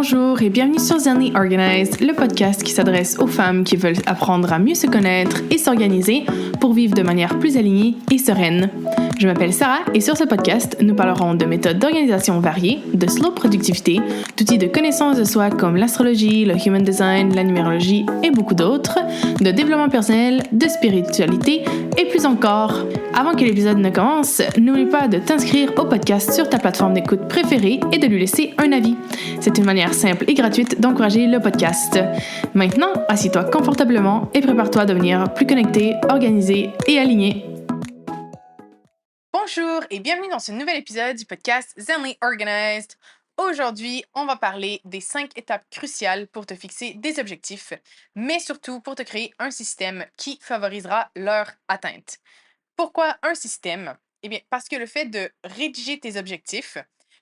Bonjour et bienvenue sur Zerny Organized, le podcast qui s'adresse aux femmes qui veulent apprendre à mieux se connaître et s'organiser pour vivre de manière plus alignée et sereine. Je m'appelle Sarah et sur ce podcast, nous parlerons de méthodes d'organisation variées, de slow productivité, d'outils de connaissance de soi comme l'astrologie, le human design, la numérologie et beaucoup d'autres, de développement personnel, de spiritualité et plus encore. Avant que l'épisode ne commence, n'oublie pas de t'inscrire au podcast sur ta plateforme d'écoute préférée et de lui laisser un avis. C'est une manière simple et gratuite d'encourager le podcast. Maintenant, assieds-toi confortablement et prépare-toi à devenir plus connecté, organisé et aligné. Bonjour et bienvenue dans ce nouvel épisode du podcast Zerny Organized. Aujourd'hui, on va parler des 5 étapes cruciales pour te fixer des objectifs, mais surtout pour te créer un système qui favorisera leur atteinte. Pourquoi un système? Eh bien, parce que le fait de rédiger tes objectifs,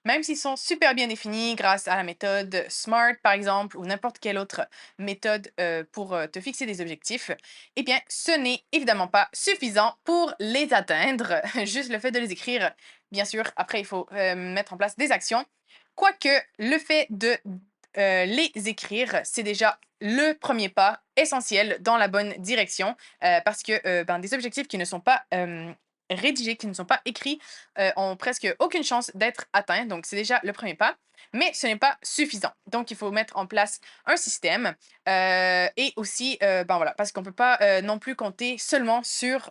même s'ils sont super bien définis grâce à la méthode SMART, par exemple, ou n'importe quelle autre méthode pour te fixer des objectifs, eh bien, ce n'est évidemment pas suffisant pour les atteindre. Juste le fait de les écrire, bien sûr, après, il faut mettre en place des actions. Quoique, le fait de les écrire, c'est déjà le premier pas essentiel dans la bonne direction parce que des objectifs qui ne sont pas rédigés, qui ne sont pas écrits, ont presque aucune chance d'être atteints. Donc, c'est déjà le premier pas. Mais ce n'est pas suffisant. Donc, il faut mettre en place un système et aussi, voilà, parce qu'on ne peut pas non plus compter seulement sur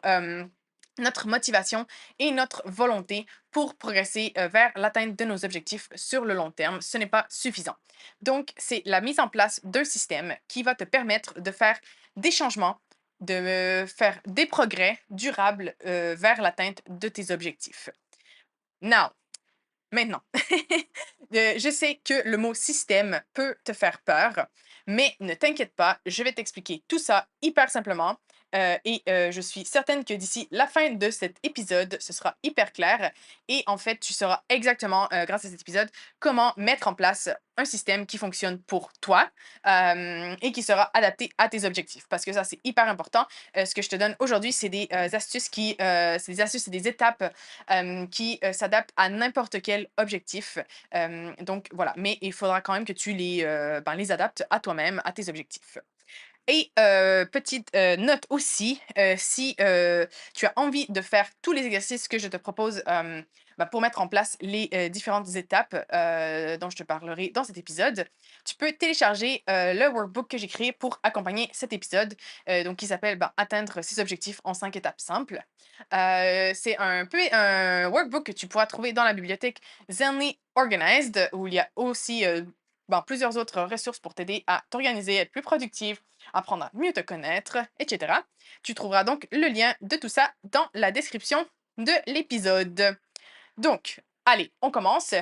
notre motivation et notre volonté pour progresser vers l'atteinte de nos objectifs sur le long terme. Ce n'est pas suffisant. Donc, c'est la mise en place d'un système qui va te permettre de faire des changements, de faire des progrès durables vers l'atteinte de tes objectifs. Maintenant, je sais que le mot système peut te faire peur, mais ne t'inquiète pas, je vais t'expliquer tout ça hyper simplement. Je suis certaine que d'ici la fin de cet épisode, ce sera hyper clair. Et en fait, tu sauras exactement, grâce à cet épisode, comment mettre en place un système qui fonctionne pour toi et qui sera adapté à tes objectifs. Parce que ça, c'est hyper important. Ce que je te donne aujourd'hui, c'est des astuces c'est des astuces et des étapes qui s'adaptent à n'importe quel objectif. Donc voilà, mais il faudra quand même que tu les adaptes à toi-même, à tes objectifs. Et petite note aussi, si tu as envie de faire tous les exercices que je te propose pour mettre en place les différentes étapes dont je te parlerai dans cet épisode, tu peux télécharger le workbook que j'ai créé pour accompagner cet épisode, donc qui s'appelle Atteindre ses objectifs en 5 étapes simples. C'est un peu un workbook que tu pourras trouver dans la bibliothèque Zerny Organized, où il y a aussi plusieurs autres ressources pour t'aider à t'organiser, être plus productive, apprendre à mieux te connaître, etc. Tu trouveras donc le lien de tout ça dans la description de l'épisode. Donc, allez, on commence.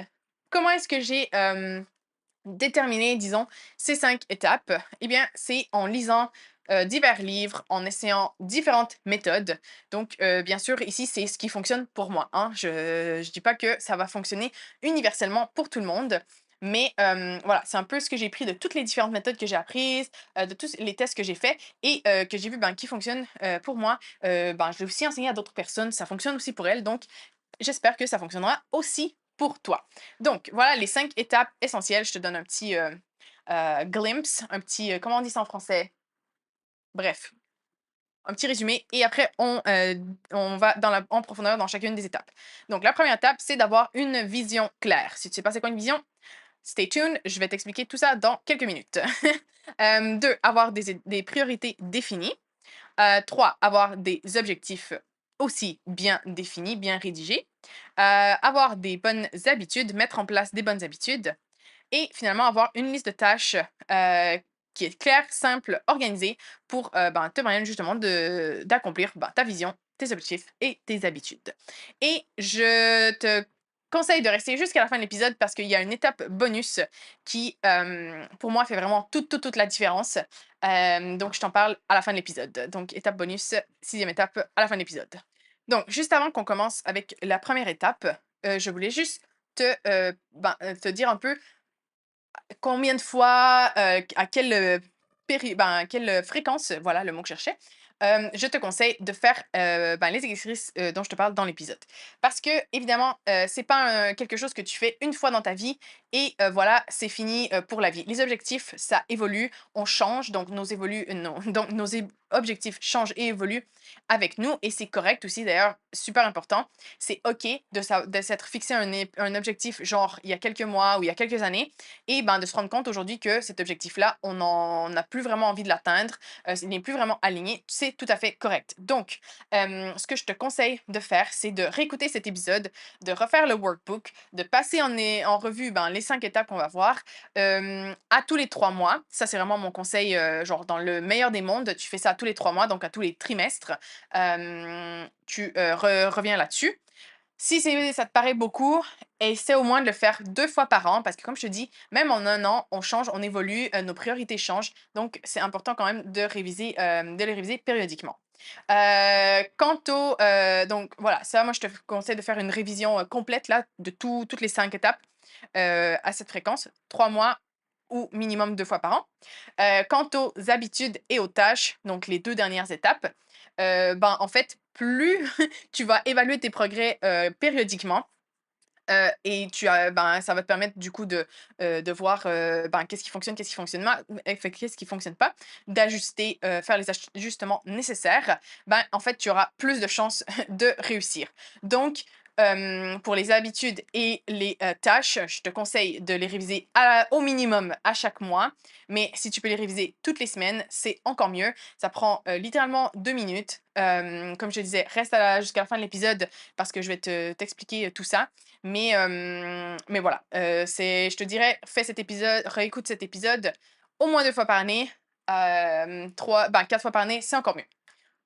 Comment est-ce que j'ai déterminé, disons, ces 5 étapes? Eh bien, c'est en lisant divers livres, en essayant différentes méthodes. Donc, bien sûr, ici, c'est ce qui fonctionne pour moi, hein. Je ne dis pas que ça va fonctionner universellement pour tout le monde, mais voilà, c'est un peu ce que j'ai pris de toutes les différentes méthodes que j'ai apprises, de tous les tests que j'ai faits et que j'ai vu qui fonctionnent pour moi. Je l'ai aussi enseigné à d'autres personnes, ça fonctionne aussi pour elles, donc j'espère que ça fonctionnera aussi pour toi. Donc, voilà les 5 étapes essentielles. Je te donne un petit glimpse, un petit, comment on dit ça en français? Bref, un petit résumé et après on va en profondeur dans chacune des étapes. Donc, la première étape, c'est d'avoir une vision claire. Si tu sais pas c'est quoi une vision, stay tuned, je vais t'expliquer tout ça dans quelques minutes. 2, avoir des priorités définies. 3, avoir des objectifs aussi bien définis, bien rédigés. Avoir des bonnes habitudes, mettre en place des bonnes habitudes. Et finalement, avoir une liste de tâches qui est claire, simple, organisée pour te permettre justement d'accomplir ta vision, tes objectifs et tes habitudes. Et je te conseille de rester jusqu'à la fin de l'épisode parce qu'il y a une étape bonus qui, pour moi, fait vraiment toute la différence. Donc, je t'en parle à la fin de l'épisode. Donc, étape bonus, 6e étape à la fin de l'épisode. Donc, juste avant qu'on commence avec la première étape, je voulais juste te dire un peu combien de fois, à quelle, à quelle fréquence, voilà le mot que je cherchais, je te conseille de faire, les exercices, dont je te parle dans l'épisode. Parce que évidemment, c'est pas quelque chose que tu fais une fois dans ta vie et voilà, c'est fini pour la vie. Les objectifs, ça évolue, on change, donc donc objectifs changent et évoluent avec nous et c'est correct aussi d'ailleurs, super important. C'est OK de s'être fixé un objectif genre il y a quelques mois ou il y a quelques années et ben de se rendre compte aujourd'hui que cet objectif-là, on n'en a plus vraiment envie de l'atteindre, il n'est plus vraiment aligné, c'est tout à fait correct. Donc, ce que je te conseille de faire, c'est de réécouter cet épisode, de refaire le workbook, de passer en revue ben, les 5 étapes qu'on va voir à tous les 3 mois. Ça, c'est vraiment mon conseil, genre dans le meilleur des mondes, tu fais ça tous les 3 mois, donc à tous les trimestres. Tu reviens là-dessus. Si ça te paraît beaucoup, essaie au moins de le faire 2 fois par an parce que comme je te dis, même en un an, on change, on évolue, nos priorités changent. Donc c'est important quand même de les réviser périodiquement. Quant au donc voilà, ça, moi, je te conseille de faire une révision, complète là, de toutes les 5 étapes, à cette fréquence, 3 mois ou minimum 2 fois par an. Quant aux habitudes et aux tâches, donc les 2 dernières étapes, ben, en fait, plus tu vas évaluer tes progrès, périodiquement, et ben, ça va te permettre du coup de voir, ben, qu'est-ce qui fonctionne qu'est-ce qui fonctionne pas, d'ajuster, faire les ajustements nécessaires. Ben, en fait, tu auras plus de chances de réussir. Donc, pour les habitudes et les, tâches, je te conseille de les réviser au minimum à chaque mois, mais si tu peux les réviser toutes les semaines, c'est encore mieux. Ça prend, littéralement 2 minutes. Comme je te disais, reste jusqu'à la fin de l'épisode parce que je vais t'expliquer, tout ça. Mais voilà, je te dirais, fais cet épisode, réécoute cet épisode au moins 2 fois par année, 4 fois par année, c'est encore mieux.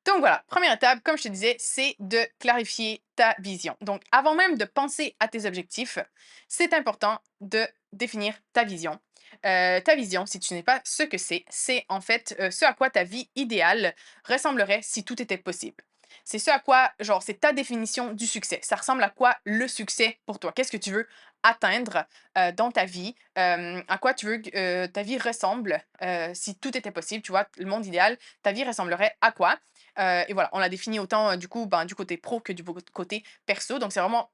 Donc voilà, première étape, comme je te disais, c'est de clarifier ta vision. Donc avant même de penser à tes objectifs, c'est important de définir ta vision. Ta vision, si tu n'es pas ce que c'est en fait, ce à quoi ta vie idéale ressemblerait si tout était possible. C'est ce à quoi genre, c'est ta définition du succès. Ça ressemble à quoi le succès pour toi? Qu'est-ce que tu veux atteindre, dans ta vie? À quoi tu veux que, ta vie ressemble, si tout était possible, tu vois? Le monde idéal, ta vie ressemblerait à quoi? Et voilà, on l'a défini autant, du coup, ben, du côté pro que du côté perso. Donc c'est vraiment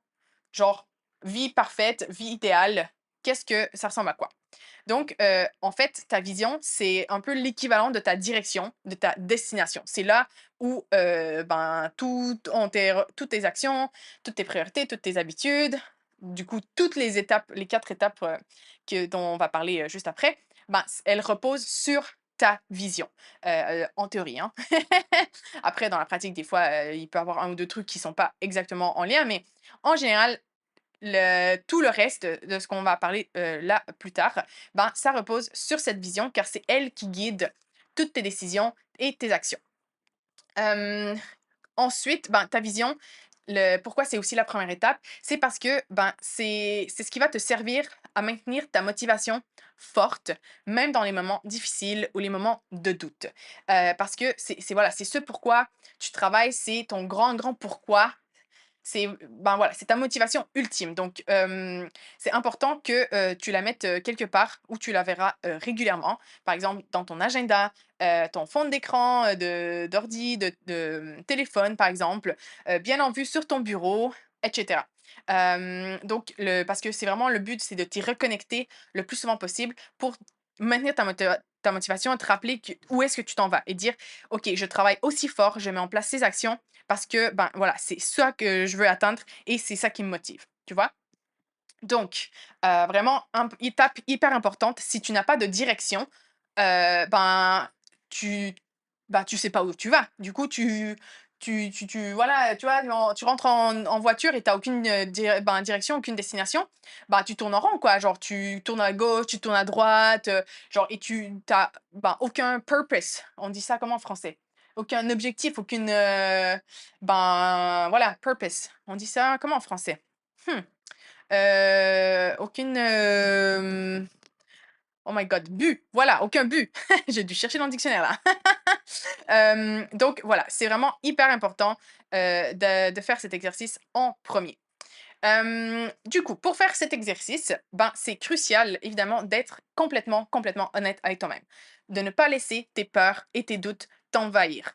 genre vie parfaite, vie idéale, qu'est-ce que ça ressemble à quoi? Donc, en fait, ta vision, c'est un peu l'équivalent de ta direction, de ta destination. C'est là où, ben, toutes tes actions, toutes tes priorités, toutes tes habitudes, du coup, toutes les étapes, les 4 étapes, dont on va parler, juste après, ben, elles reposent sur ta vision, en théorie, hein. Après, dans la pratique, des fois, il peut y avoir un ou 2 trucs qui sont pas exactement en lien, mais en général, tout le reste de ce qu'on va parler, là, plus tard, ben, ça repose sur cette vision car c'est elle qui guide toutes tes décisions et tes actions. Hem, Ensuite, ben, ta vision, pourquoi c'est aussi la première étape? C'est parce que, ben, c'est ce qui va te servir à maintenir ta motivation forte, même dans les moments difficiles ou les moments de doute. Parce que voilà, c'est ce pourquoi tu travailles, c'est ton grand, grand pourquoi ben, voilà, c'est ta motivation ultime. Donc, c'est important que, tu la mettes, quelque part où tu la verras, régulièrement. Par exemple, dans ton agenda, ton fond d'écran, d'ordi, téléphone, par exemple, bien en vue sur ton bureau et cetera. Donc parce que c'est vraiment le but, c'est de t'y reconnecter le plus souvent possible pour maintenir ta motivation et te rappeler où est-ce que tu t'en vas et dire: «OK, je travaille aussi fort, je mets en place ces actions parce que, ben, voilà, c'est ça que je veux atteindre et c'est ça qui me motive, tu vois? Donc, vraiment étape hyper importante, si tu n'as pas de direction, ben, tu tu sais pas où tu vas. Du coup, voilà, tu vois, tu rentres en voiture et tu as aucune, direction, aucune destination, bah, tu tournes en rond, quoi. Genre, tu tournes à gauche, tu tournes à droite, genre et tu as, ben, aucun purpose. On dit ça comment en français? Aucun objectif, aucune, ben, voilà, purpose. On dit ça comment en français? Mmh. Aucune, oh my god, but! Voilà, aucun but. J'ai dû chercher dans le dictionnaire là. Donc voilà, c'est vraiment hyper important, de faire cet exercice en premier. Du coup, pour faire cet exercice, ben, c'est crucial évidemment d'être complètement, complètement honnête avec toi-même. De ne pas laisser tes peurs et tes doutes t'envahir.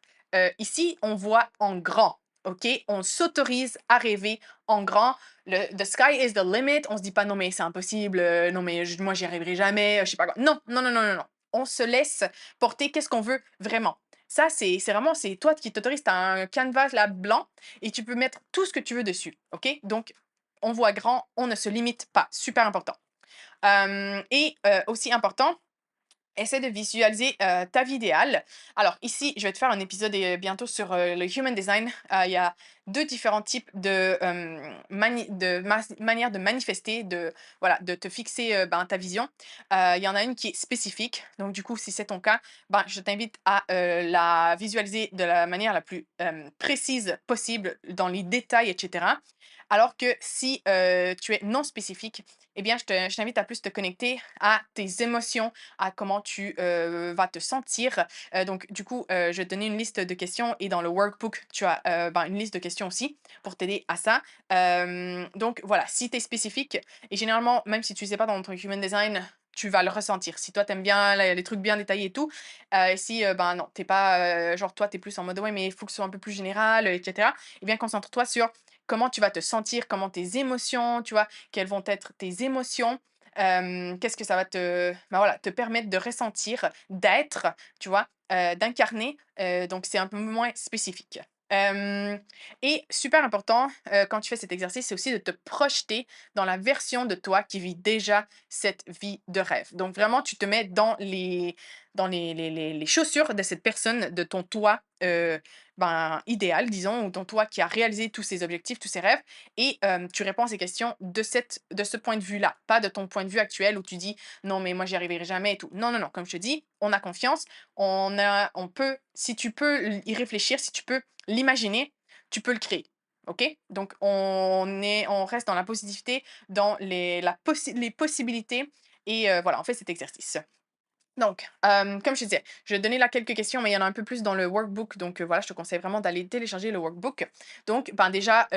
Ici, on voit en grand. OK? On s'autorise à rêver en grand. The sky is the limit. On se dit pas: «Non, mais c'est impossible, non, mais moi, j'y arriverai jamais, je sais pas quoi». Non, non, non, non, non, non. On se laisse porter. Qu'est-ce qu'on veut vraiment? Ça, c'est vraiment c'est toi qui t'autorises. Tu as un canvas là blanc et tu peux mettre tout ce que tu veux dessus, OK? Donc on voit grand, on ne se limite pas. Super important. Aussi important, essaie de visualiser, ta vie idéale. Alors ici, je vais te faire un épisode, bientôt sur, le human design. Il y a 2 différents types de, manières de manifester, de voilà, de te fixer, ta vision. Il y en a une qui est spécifique, donc du coup, si c'est ton cas, je t'invite à, la visualiser de la manière la plus, précise possible, dans les détails et cetera. Alors que si, tu es non spécifique, eh bien, je t'invite à plus te connecter à tes émotions, à comment tu, vas te sentir. Donc du coup, je vais te donner une liste de questions et dans le workbook, tu as, une liste de questions aussi pour t'aider à ça. Donc voilà, si tu es spécifique et généralement, même si tu ne sais pas dans ton human design, tu vas le ressentir. Si toi, tu aimes bien les trucs bien détaillés et tout, si, non, t'es pas, genre toi, tu es plus en mode: «Ouais, mais il faut que ce soit un peu plus général, et cetera». Eh bien, concentre-toi sur comment tu vas te sentir, comment tes émotions, tu vois? Quelles vont être tes émotions? Qu'est-ce que ça va voilà, te permettre de ressentir, d'être, tu vois? D'incarner, donc c'est un peu moins spécifique. Hem et super important, quand tu fais cet exercice, c'est aussi de te projeter dans la version de toi qui vit déjà cette vie de rêve. Donc vraiment, tu te mets dans les chaussures de cette personne, de ton toi, idéal, disons, ou ton toi qui a réalisé tous ses objectifs, tous ses rêves et tu réponds à ces questions de ce point de vue-là, pas de ton point de vue actuel où tu dis: «Non, mais moi, j'y arriverai jamais» et tout. Non, non, non, comme je te dis, on a confiance, on peut si tu peux y réfléchir, si tu peux l'imaginer, tu peux le créer. OK? Donc on reste dans la positivité, dans les possibilités et voilà, on fait cet exercice. Donc, comme je te disais, je vais te donner là quelques questions, mais il y en a un peu plus dans le workbook. Donc, voilà, je te conseille vraiment d'aller télécharger le workbook. Donc, déjà,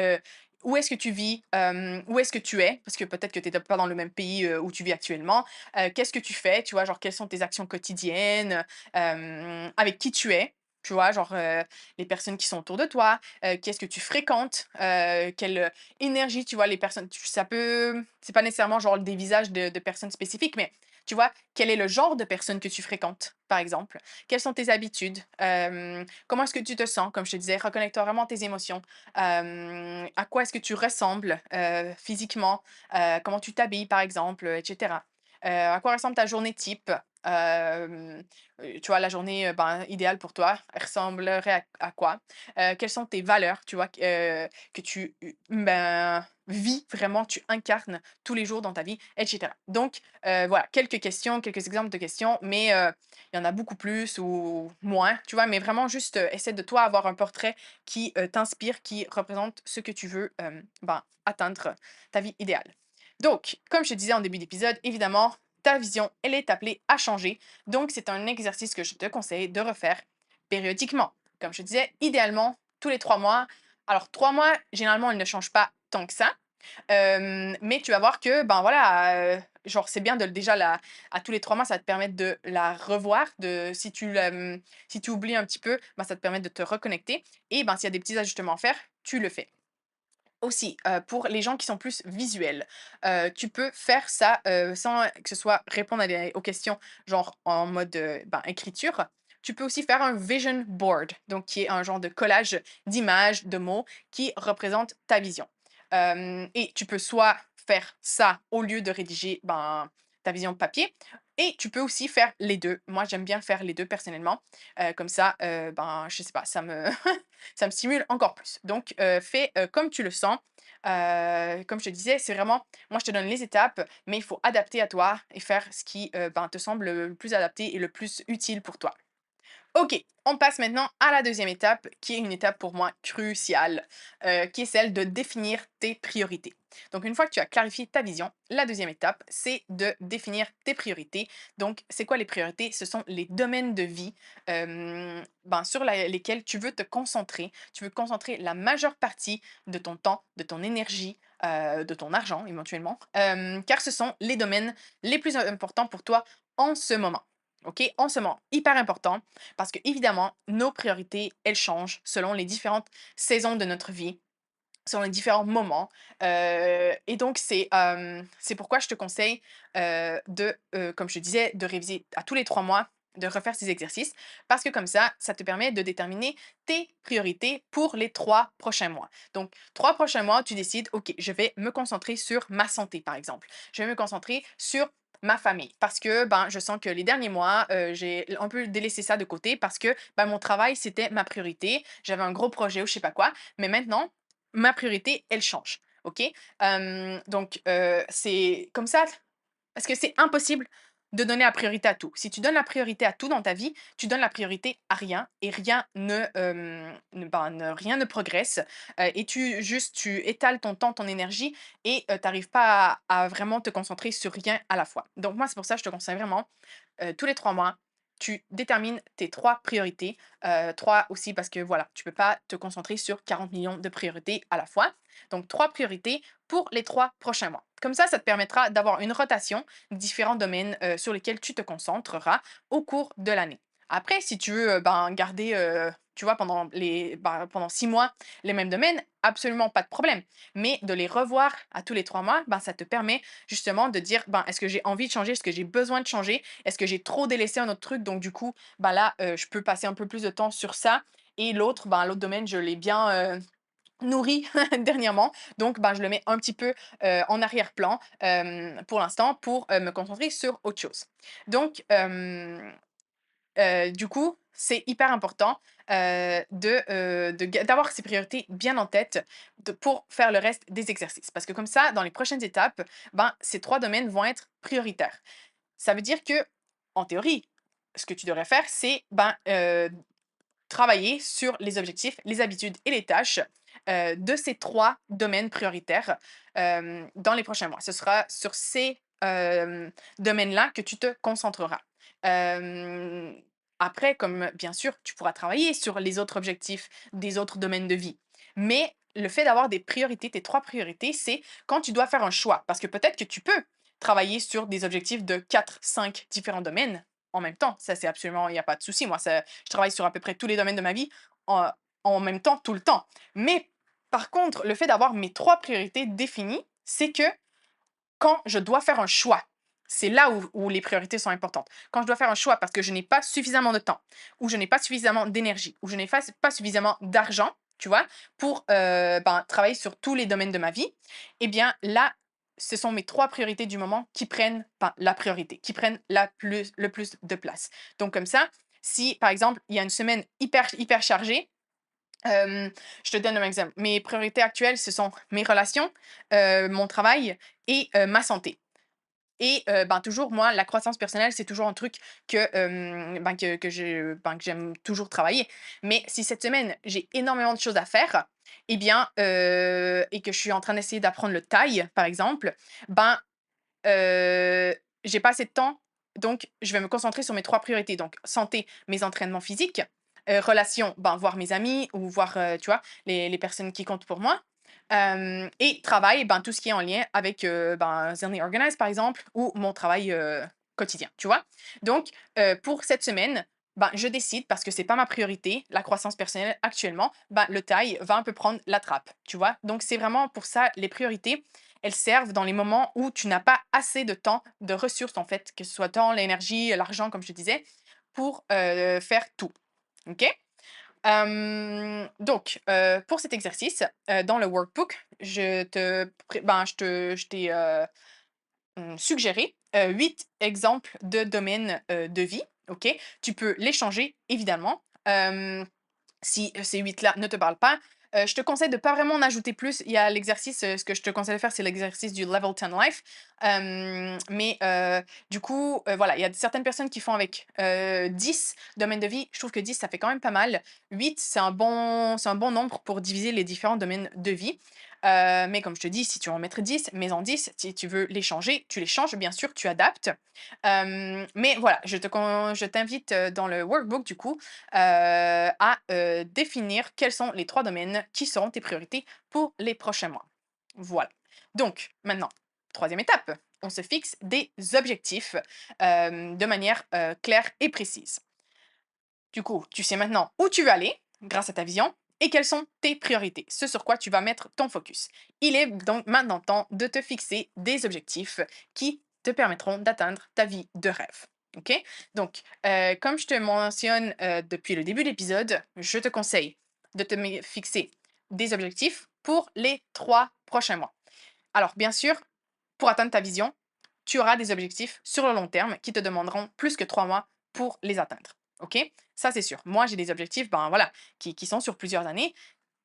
où est-ce que tu vis? Où est-ce que tu es? Parce que peut-être que tu n'es pas dans le même pays, où tu vis actuellement. Qu'est-ce que tu fais? Tu vois? Genre, quelles sont tes actions quotidiennes? Avec qui tu es? Tu vois? Genre, les personnes qui sont autour de toi. Qu'est-ce que tu fréquentes? Quelle, énergie, tu vois? Les personnes ça peut c'est pas nécessairement genre des visages de personnes spécifiques, mais tu vois? Quel est le genre de personnes que tu fréquentes, par exemple? Quelles sont tes habitudes? Comment est-ce que tu te sens? Comme je te disais, reconnecte-toi vraiment à tes émotions. À quoi est-ce que tu ressembles, physiquement? Comment tu t'habilles, par exemple, et cetera. À quoi ressemble ta journée type? Hem, Tu vois, la journée, idéale pour toi, elle ressemblerait à quoi? Quelles sont tes valeurs, tu vois? Que tu, vis vraiment, tu incarnes tous les jours dans ta vie, et cetera. Donc voilà, quelques questions, quelques exemples de questions, mais il y en a beaucoup plus ou moins, tu vois? Mais vraiment juste, essaie de toi avoir un portrait qui, t'inspire, qui représente ce que tu veux, atteindre, ta vie idéale. Donc, comme je te disais en début d'épisode, évidemment, ta vision, elle est appelée à changer. Donc, c'est un exercice que je te conseille de refaire périodiquement. Comme je te disais, idéalement, tous les 3 mois. Alors 3 mois, généralement, elle ne change pas tant que ça. Mais tu vas voir que, genre, c'est bien de déjà la à tous les 3 mois, ça va te permettre de la revoir, si tu oublies un petit peu, ça te permet de te reconnecter et s'il y a des petits ajustements à faire, tu le fais. Aussi, pour les gens qui sont plus visuels, tu peux faire ça, sans que ce soit répondre aux questions, genre en mode, écriture. Tu peux aussi faire un vision board, donc qui est un genre de collage d'images, de mots qui représentent ta vision. Et tu peux soit faire ça au lieu de rédiger, ta vision papier et tu peux aussi faire les 2. Moi, j'aime bien faire les 2 personnellement, comme ça, je sais pas, ça me stimule encore plus. Donc, fais, comme tu le sens. Comme je te disais, c'est vraiment moi, je te donne les étapes, mais il faut adapter à toi et faire ce qui, te semble le plus adapté et le plus utile pour toi. OK, on passe maintenant à la deuxième étape, qui est une étape pour moi cruciale, qui est celle de définir tes priorités. Donc une fois que tu as clarifié ta vision, la deuxième étape, c'est de définir tes priorités. Donc c'est quoi les priorités? Ce sont les domaines de vie, sur lesquels tu veux te concentrer. Tu veux concentrer la majeure partie de ton temps, de ton énergie, de ton argent éventuellement, car ce sont les domaines les plus importants pour toi en ce moment. OK? En ce moment, hyper important parce que évidemment nos priorités, elles changent selon les différentes saisons de notre vie, selon les différents moments, et donc c'est pourquoi je te conseille, comme je te disais, de réviser à tous les 3 mois, de refaire ces exercices parce que comme ça te permet de déterminer tes priorités pour les 3 prochains mois. Donc 3 prochains mois, tu décides: «OK, je vais me concentrer sur ma santé», par exemple. Je vais me concentrer sur ma famille parce que, ben, je sens que les derniers mois, j'ai un peu délaissé ça de côté parce que, ben, mon travail, c'était ma priorité. J'avais un gros projet ou je sais pas quoi, mais maintenant ma priorité, elle change, OK? Donc c'est comme ça parce que c'est impossible de donner la priorité à tout. Si tu donnes la priorité à tout dans ta vie, tu donnes la priorité à rien et rien rien ne progresse, et tu étales ton temps, ton énergie et tu pas à vraiment te concentrer sur rien à la fois. Donc moi, c'est pour ça que je te conseille vraiment tous les 3 mois, tu détermines tes 3 priorités. 3 aussi parce que voilà, tu peux pas te concentrer sur 40 millions de priorités à la fois. Donc 3 priorités pour les 3 prochains mois. Comme ça te permettra d'avoir une rotation de différents domaines, sur lesquels tu te concentreras au cours de l'année. Après, si tu veux, ben, garder, tu vois, pendant 6 mois les mêmes domaines, absolument pas de problème. Mais de les revoir à tous les 3 mois, ben, ça te permet justement de dire: «Ben, est-ce que j'ai envie de changer? Est-ce que j'ai besoin de changer? Est-ce que j'ai trop délaissé un autre truc?» Donc du coup, bah, là, je peux passer un peu plus de temps sur ça et l'autre, ben, l'autre domaine, je l'ai bien, nourri dernièrement. Donc ben, je le mets un petit peu, en arrière-plan, pour l'instant pour, me concentrer sur autre chose. Donc du coup, c'est hyper important, d'avoir ses priorités bien en tête pour faire le reste des exercices. Parce que comme ça, dans les prochaines étapes, ben, ces 3 domaines vont être prioritaires. Ça veut dire que, en théorie, ce que tu devrais faire, c'est, ben, travailler sur les objectifs, les habitudes et les tâches, de ces 3 domaines prioritaires, dans les prochains mois. Ce sera sur ces, domaines-là que tu te concentreras. Hem, Après, comme bien sûr, tu pourras travailler sur les autres objectifs des autres domaines de vie. Mais le fait d'avoir des priorités, tes 3 priorités, c'est quand tu dois faire un choix. Parce que peut-être que tu peux travailler sur des objectifs de 4, 5 différents domaines en même temps. Ça, c'est absolument il y a pas de souci. Moi, ça je travaille sur à peu près tous les domaines de ma vie en en même temps, tout le temps. Mais par contre, le fait d'avoir mes 3 priorités définies, c'est que quand je dois faire un choix, c'est là où les priorités sont importantes. Quand je dois faire un choix parce que je n'ai pas suffisamment de temps, ou je n'ai pas suffisamment d'énergie, ou je n'ai pas suffisamment d'argent, tu vois, pour, ben, travailler sur tous les domaines de ma vie, eh bien là, ce sont mes 3 priorités du moment qui prennent, ben, la priorité, qui prennent le plus de place. Donc comme ça, si par exemple, il y a une semaine hyper chargée, je te donne un exemple. Mes priorités actuelles, ce sont mes relations, mon travail et ma santé. Et ben, toujours moi, la croissance personnelle, c'est toujours un truc que j'aime toujours travailler. Mais si cette semaine, j'ai énormément de choses à faire et bien, et que je suis en train d'essayer d'apprendre le thaï, par exemple, ben, j'ai pas assez de temps, donc je vais me concentrer sur mes 3 priorités. Donc santé, mes entraînements physiques, relations, ben, voir mes amis ou voir, tu vois, les personnes qui comptent pour moi. Et travail, ben, tout ce qui est en lien avec, ben, Zenly Organize, par exemple, ou mon travail, quotidien, tu vois? Donc, pour cette semaine, ben, je décide, parce que c'est pas ma priorité, la croissance personnelle actuellement, ben, le taille va un peu prendre la trappe, tu vois? Donc c'est vraiment pour ça, les priorités, elles servent dans les moments où tu n'as pas assez de temps, de ressources, en fait, que ce soit temps, l'énergie, l'argent, comme je te disais, pour, faire tout. OK? Donc, pour cet exercice, dans le workbook, je t'ai, suggéré, 8 exemples de domaines, de vie, OK? Tu peux les changer évidemment. Si, ces 8 là ne te parlent pas, je te conseille de pas vraiment en ajouter plus. Il y a l'exercice, ce que je te conseille de faire, c'est l'exercice du Level 10 Life. Mais du coup, voilà, il y a certaines personnes qui font avec, 10 domaines de vie. Je trouve que 10 ça fait quand même pas mal. 8 c'est un bon nombre pour diviser les différents domaines de vie. Mais comme je te dis, si tu veux en mettre 10, mets-en 10. Si tu veux les changer, tu les changes, bien sûr, tu adaptes. Mais voilà, je t'invite, dans le workbook du coup, à, définir quels sont les 3 domaines qui seront tes priorités pour les prochains mois. Voilà. Donc maintenant, troisième étape, on se fixe des objectifs de manière claire et précise. Du coup, tu sais maintenant où tu veux aller grâce à ta vision et quelles sont tes priorités, ce sur quoi tu vas mettre ton focus. Il est donc maintenant temps de te fixer des objectifs qui te permettront d'atteindre ta vie de rêve. OK? Donc, comme je te mentionne depuis le début de l'épisode, je te conseille de fixer des objectifs pour les 3 prochains mois. Alors, bien sûr, pour atteindre ta vision, tu auras des objectifs sur le long terme qui te demanderont plus que 3 mois pour les atteindre. OK? Ça, c'est sûr. Moi, j'ai des objectifs, ben voilà, qui sont sur plusieurs années,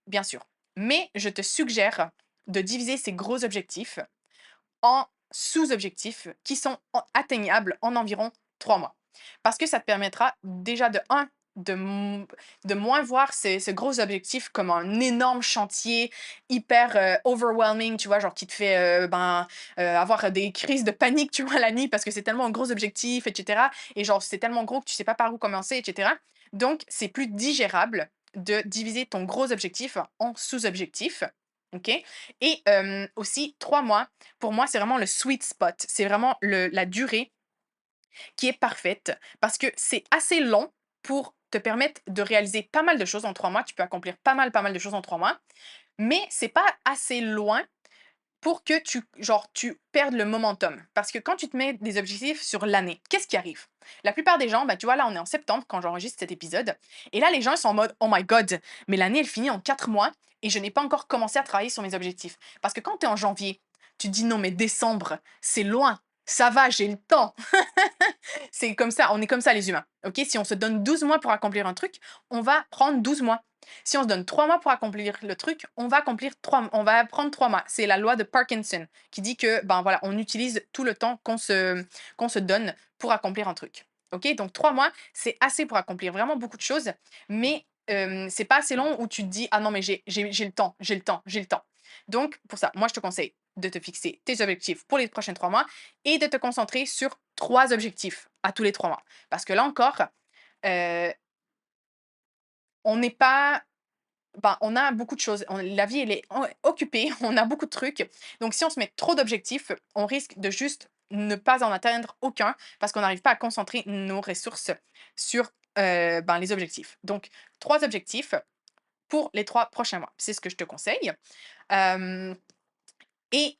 bien sûr. Mais je te suggère de diviser ces gros objectifs en sous-objectifs qui sont atteignables en environ 3 mois. Parce que ça te permettra déjà de un, de moins voir ce gros objectif comme un énorme chantier hyper overwhelming, tu vois, genre qui te fait avoir des crises de panique, tu vois, la nuit parce que c'est tellement un gros objectif, etc. Et genre, c'est tellement gros que tu sais pas par où commencer, etc. Donc, c'est plus digérable de diviser ton gros objectif en sous-objectifs. OK? Et aussi, 3 mois, pour moi, c'est vraiment le sweet spot. C'est vraiment la durée qui est parfaite parce que c'est assez long pour te permettre de réaliser pas mal de choses en 3 mois. Tu peux accomplir pas mal de choses en 3 mois, mais c'est pas assez loin pour que tu perdes le momentum. Parce que quand tu te mets des objectifs sur l'année, qu'est-ce qui arrive? La plupart des gens, ben, tu vois, là, on est en septembre quand j'enregistre cet épisode, et là, les gens ils sont en mode, oh my god, mais l'année, elle finit en 4 mois et je n'ai pas encore commencé à travailler sur mes objectifs. Parce que quand tu es en janvier, tu te dis, non, mais décembre, c'est loin. Ça va, j'ai le temps. C'est comme ça, on est comme ça les humains. OK? Si on se donne 12 mois pour accomplir un truc, on va prendre 12 mois. Si on se donne 3 mois pour accomplir le truc, on va prendre 3 mois. C'est la loi de Parkinson qui dit que ben voilà, on utilise tout le temps qu'on se donne pour accomplir un truc. OK? Donc 3 mois, c'est assez pour accomplir vraiment beaucoup de choses, mais c'est pas assez long où tu te dis: «Ah non mais j'ai le temps, j'ai le temps, j'ai le temps». Donc pour ça, moi je te conseille de te fixer tes objectifs pour les prochains 3 mois et de te concentrer sur 3 objectifs à tous les 3 mois. Parce que là encore, heu, on n'est pas ben, on a beaucoup de choses. La vie, elle est occupée, on a beaucoup de trucs. Donc si on se met trop d'objectifs, on risque de juste ne pas en atteindre aucun parce qu'on n'arrive pas à concentrer nos ressources sur, ben, les objectifs. Donc 3 objectifs pour les 3 prochains mois. C'est ce que je te conseille. Hem Et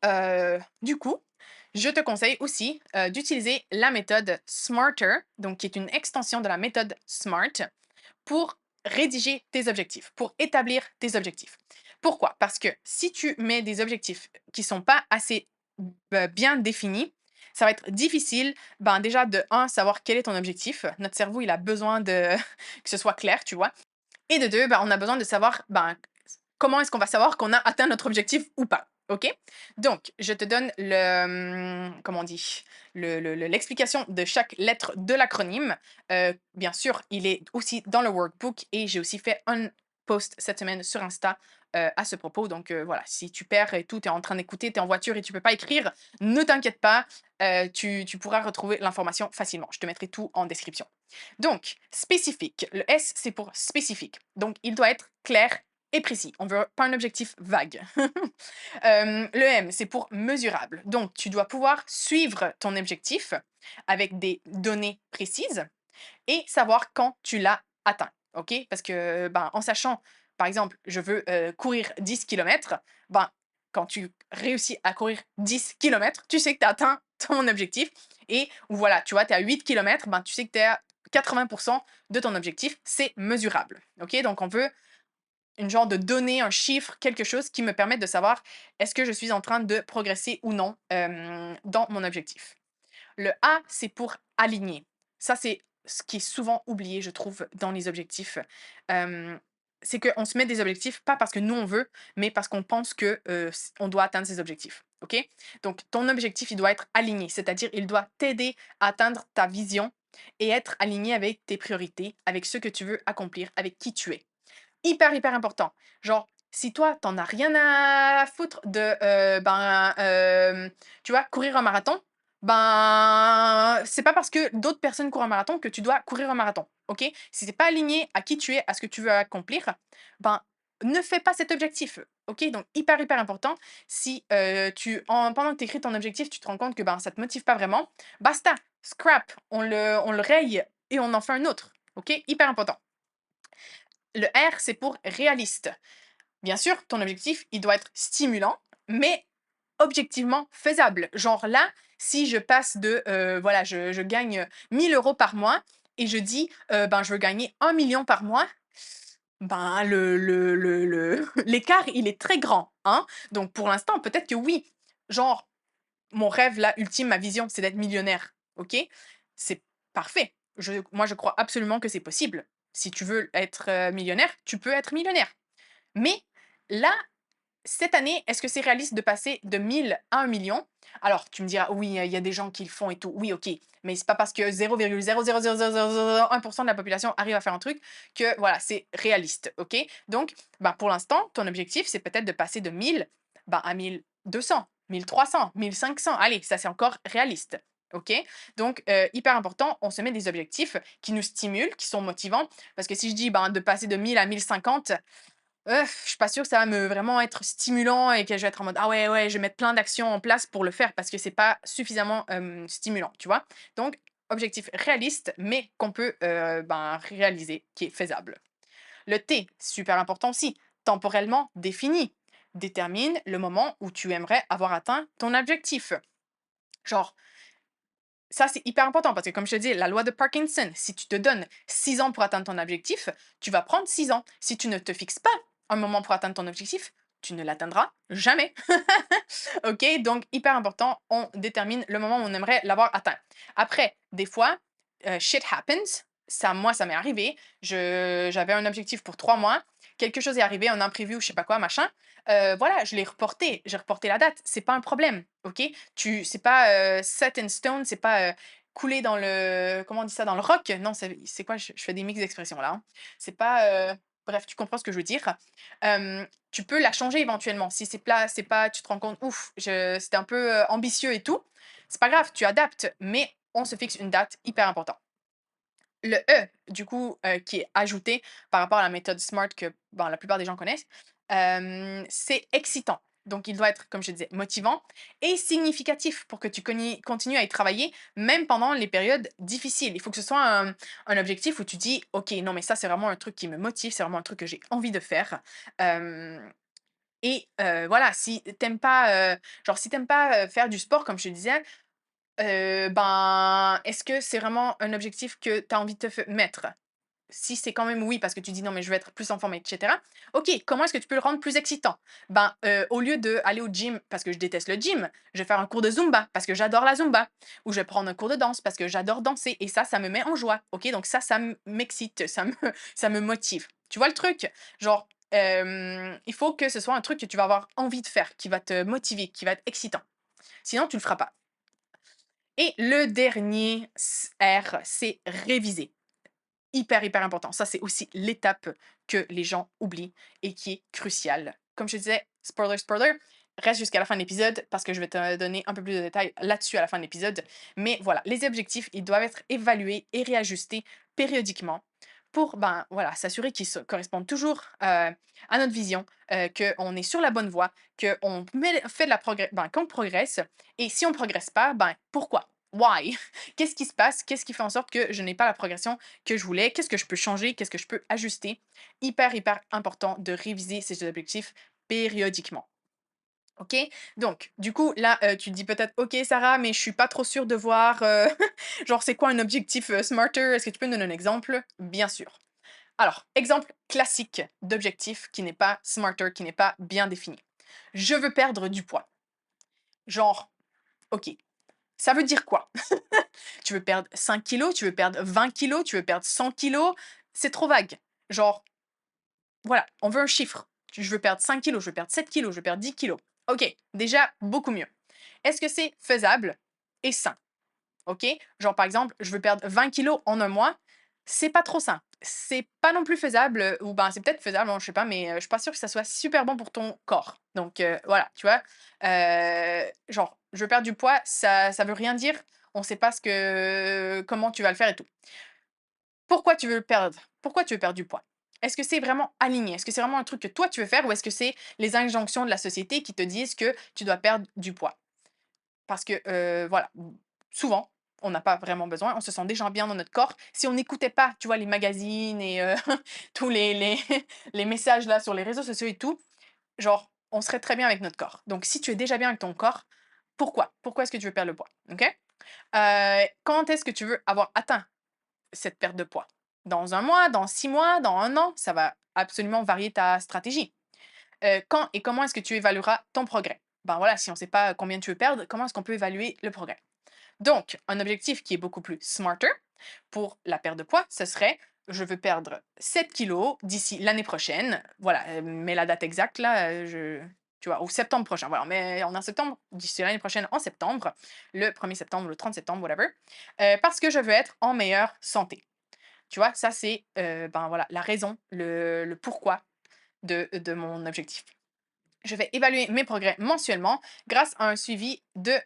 du coup, je te conseille aussi, d'utiliser la méthode SMARTER, donc qui est une extension de la méthode SMART, pour rédiger tes objectifs, pour établir tes objectifs. Pourquoi? Parce que si tu mets des objectifs qui sont pas assez, bien définis, ça va être difficile, ben, déjà de un savoir quel est ton objectif. Notre cerveau, il a besoin de que ce soit clair, tu vois? Et de 2, ben, on a besoin de savoir, ben, comment est-ce qu'on va savoir qu'on a atteint notre objectif ou pas? OK? Donc, je te donne comment on dit? L'explication de chaque lettre de l'acronyme. Bien sûr, il est aussi dans le workbook et j'ai aussi fait un post cette semaine sur Insta, à ce propos. Donc, voilà, si tu perds et tout, tu es en train d'écouter, tu es en voiture et tu peux pas écrire, ne t'inquiète pas, tu pourras retrouver l'information facilement. Je te mettrai tout en description. Donc, spécifique. Le S, c'est pour spécifique. Donc, il doit être clair et précis. On veut pas un objectif vague. Le M, c'est pour mesurable. Donc, tu dois pouvoir suivre ton objectif avec des données précises et savoir quand tu l'as atteint. OK? Parce que, ben, en sachant, par exemple, je veux courir 10 kilomètres, ben, quand tu réussis à courir 10 kilomètres, tu sais que tu as atteint ton objectif. Et ou voilà, tu vois, tu es à 8 kilomètres, ben, tu sais que tu es à 80% de ton objectif. C'est mesurable. OK? Donc, on veut une genre de donnée, un chiffre, quelque chose qui me permette de savoir est-ce que je suis en train de progresser ou non dans mon objectif. Le A, c'est pour aligner. Ça, c'est ce qui est souvent oublié, je trouve, dans les objectifs. Euh, c'est qu'on se met des objectifs pas parce que nous on veut, mais parce qu'on pense que on doit atteindre ces objectifs. OK? Donc, ton objectif, il doit être aligné, c'est-à-dire il doit t'aider à atteindre ta vision et être aligné avec tes priorités, avec ce que tu veux accomplir, avec qui tu es. Hyper, hyper important. Genre, si toi, t'en as rien à foutre de, tu vois, courir un marathon, ben, c'est pas parce que d'autres personnes courent un marathon que tu dois courir un marathon, OK? Si c'est pas aligné à qui tu es, à ce que tu veux accomplir, ben, ne fais pas cet objectif, OK? Donc hyper, hyper important. Si, pendant que tu écris ton objectif, tu te rends compte que, ben, ça te motive pas vraiment, basta, scrap, on le raye et on en fait un autre, OK? Hyper important. Le R, c'est pour réaliste. Bien sûr, ton objectif, il doit être stimulant, mais objectivement faisable. Genre là, si je passe de, voilà, je gagne 1 000 € par mois et je dis, ben, je veux gagner 1 million par mois, ben, l'écart, il est très grand, hein. Donc pour l'instant, peut-être que oui, genre, mon rêve là, ultime, ma vision, c'est d'être millionnaire, OK? C'est parfait. Moi, je crois absolument que c'est possible. Si tu veux être, millionnaire, tu peux être millionnaire. Mais là, cette année, est-ce que c'est réaliste de passer de 1000 à 1 million? Alors, tu me diras: «Oui, il y a des gens qui le font et tout». Oui, OK, mais c'est pas parce que 0,0000001% de la population arrive à faire un truc que, voilà, c'est réaliste, OK? Donc, bah, pour l'instant, ton objectif, c'est peut-être de passer de 1000, bah, à 1200, 1300, 1500. Allez, ça, c'est encore réaliste, OK? Donc, hyper important, on se met des objectifs qui nous stimulent, qui sont motivants, parce que si je dis, ben, de passer de 1000 à 1050, je suis pas sûre que ça va me vraiment être stimulant et que je vais être en mode: «Ah ouais, ouais, je vais mettre plein d'actions en place pour le faire», parce que c'est pas suffisamment, stimulant, tu vois? Donc objectif réaliste, mais qu'on peut, ben, réaliser, qui est faisable. Le T, super important aussi, temporellement défini. Détermine le moment où tu aimerais avoir atteint ton objectif. Genre, ça, c'est hyper important parce que comme je te dis, la loi de Parkinson, si tu te donnes 6 ans pour atteindre ton objectif, tu vas prendre 6 ans. Si tu ne te fixes pas un moment pour atteindre ton objectif, tu ne l'atteindras jamais. OK? Donc hyper important, on détermine le moment où on aimerait l'avoir atteint. Après, des fois, shit happens. Ça, moi, ça m'est arrivé. J'avais un objectif pour 3 mois. Quelque chose est arrivé, un imprévu ou je sais pas quoi, machin. Voilà, je l'ai reporté. J'ai reporté la date. C'est pas un problème. OK? C'est pas, set in stone, c'est pas, coulé dans le comment on dit ça? Dans le roc. Non, c'est quoi? Je fais des mix d'expressions là, hein. C'est pas, bref, tu comprends ce que je veux dire. Tu peux la changer éventuellement. Si c'est pas tu te rends compte: «Ouf, c'était un peu, ambitieux et tout», c'est pas grave, tu adaptes, mais on se fixe une date, hyper important. Le E, du coup, qui est ajouté par rapport à la méthode SMART que, ben, la plupart des gens connaissent, c'est excitant. Donc il doit être, comme je te disais, motivant et significatif pour que tu continues à y travailler, même pendant les périodes difficiles. Il faut que ce soit un objectif où tu dis: «OK, non, mais ça, c'est vraiment un truc qui me motive, c'est vraiment un truc que j'ai envie de faire». Hem et voilà, si t'aimes pas, genre, si t'aimes pas, faire du sport, comme je te disais, ben, est-ce que c'est vraiment un objectif que tu as envie de te mettre? Si c'est quand même oui, parce que tu dis: «Non, mais je veux être plus en forme et cetera». OK, comment est-ce que tu peux le rendre plus excitant? Ben, au lieu d'aller au gym parce que je déteste le gym, je vais faire un cours de Zumba parce que j'adore la Zumba ou je vais prendre un cours de danse parce que j'adore danser et ça me met en joie. OK, donc ça m'excite, ça me motive. Tu vois le truc? Genre, il faut que ce soit un truc que tu vas avoir envie de faire, qui va te motiver, qui va être excitant. Sinon, tu le feras pas. Et le dernier R, c'est réviser. Hyper, hyper important. Ça, c'est aussi l'étape que les gens oublient et qui est cruciale. Comme je te disais, spoiler, spoiler, reste jusqu'à la fin de l'épisode parce que je vais te donner un peu plus de détails là-dessus à la fin de l'épisode. Mais voilà, les objectifs, ils doivent être évalués et réajustés périodiquement pour, ben voilà, s'assurer qu'ils correspondent toujours à notre vision, qu'on est sur la bonne voie, qu'on fait de la ben, qu'on progresse. Et si on progresse pas, ben pourquoi? Why? Qu'est-ce qui se passe? Qu'est-ce qui fait en sorte que je n'ai pas la progression que je voulais? Qu'est-ce que je peux changer? Qu'est-ce que je peux ajuster? Hyper, hyper important de réviser ces objectifs périodiquement. OK? Donc, du coup, là, tu te dis peut-être: «OK Sarah, mais je suis pas trop sûre de voir, genre c'est quoi un objectif, smarter? Est-ce que tu peux me donner un exemple?» Bien sûr. Alors, exemple classique d'objectif qui n'est pas smarter, qui n'est pas bien défini. Je veux perdre du poids. Genre, OK, ça veut dire quoi? Tu veux perdre 5 kilos, tu veux perdre 20 kilos, tu veux perdre 100 kilos, c'est trop vague. Genre, voilà, on veut un chiffre. Je veux perdre 5 kilos, je veux perdre 7 kilos, je veux perdre 10 kilos. OK, déjà beaucoup mieux. Est-ce que c'est faisable et sain? OK? Genre, par exemple, je veux perdre 20 kilos en un mois, c'est pas trop sain. C'est pas non plus faisable, ou ben, c'est peut-être faisable, hein, je sais pas, mais je suis pas sûre que ça soit super bon pour ton corps. Donc voilà, tu vois? Genre, je veux perdre du poids, ça veut rien dire. On sait pas comment tu vas le faire et tout. Pourquoi tu veux le perdre? Pourquoi tu veux perdre du poids? Est-ce que c'est vraiment aligné? Est-ce que c'est vraiment un truc que toi tu veux faire ou est-ce que c'est les injonctions de la société qui te disent que tu dois perdre du poids? Parce que, voilà, souvent, on n'a pas vraiment besoin, on se sent déjà bien dans notre corps. Si on n'écoutait pas, tu vois, les magazines et tous les les messages là sur les réseaux sociaux et tout, genre, on serait très bien avec notre corps. Donc si tu es déjà bien avec ton corps, pourquoi? Pourquoi est-ce que tu veux perdre le poids? OK? Quand est-ce que tu veux avoir atteint cette perte de poids? Dans un mois, dans 6 mois, dans un an? Ça va absolument varier ta stratégie. Quand et comment est-ce que tu évalueras ton progrès? Ben voilà, si on ne sait pas combien tu veux perdre, comment est-ce qu'on peut évaluer le progrès? Donc, un objectif qui est beaucoup plus smarter pour la perte de poids, ce serait je veux perdre 7 kilos d'ici l'année prochaine. Voilà, mets la date exacte là, tu vois, au septembre prochain. Voilà, mais on est en septembre, d'ici l'année prochaine en septembre, le 1er septembre, le 30 septembre, whatever, parce que je veux être en meilleure santé. Tu vois, ça c'est ben voilà, la raison, le pourquoi de mon objectif. Je vais évaluer mes progrès mensuellement grâce à un suivi de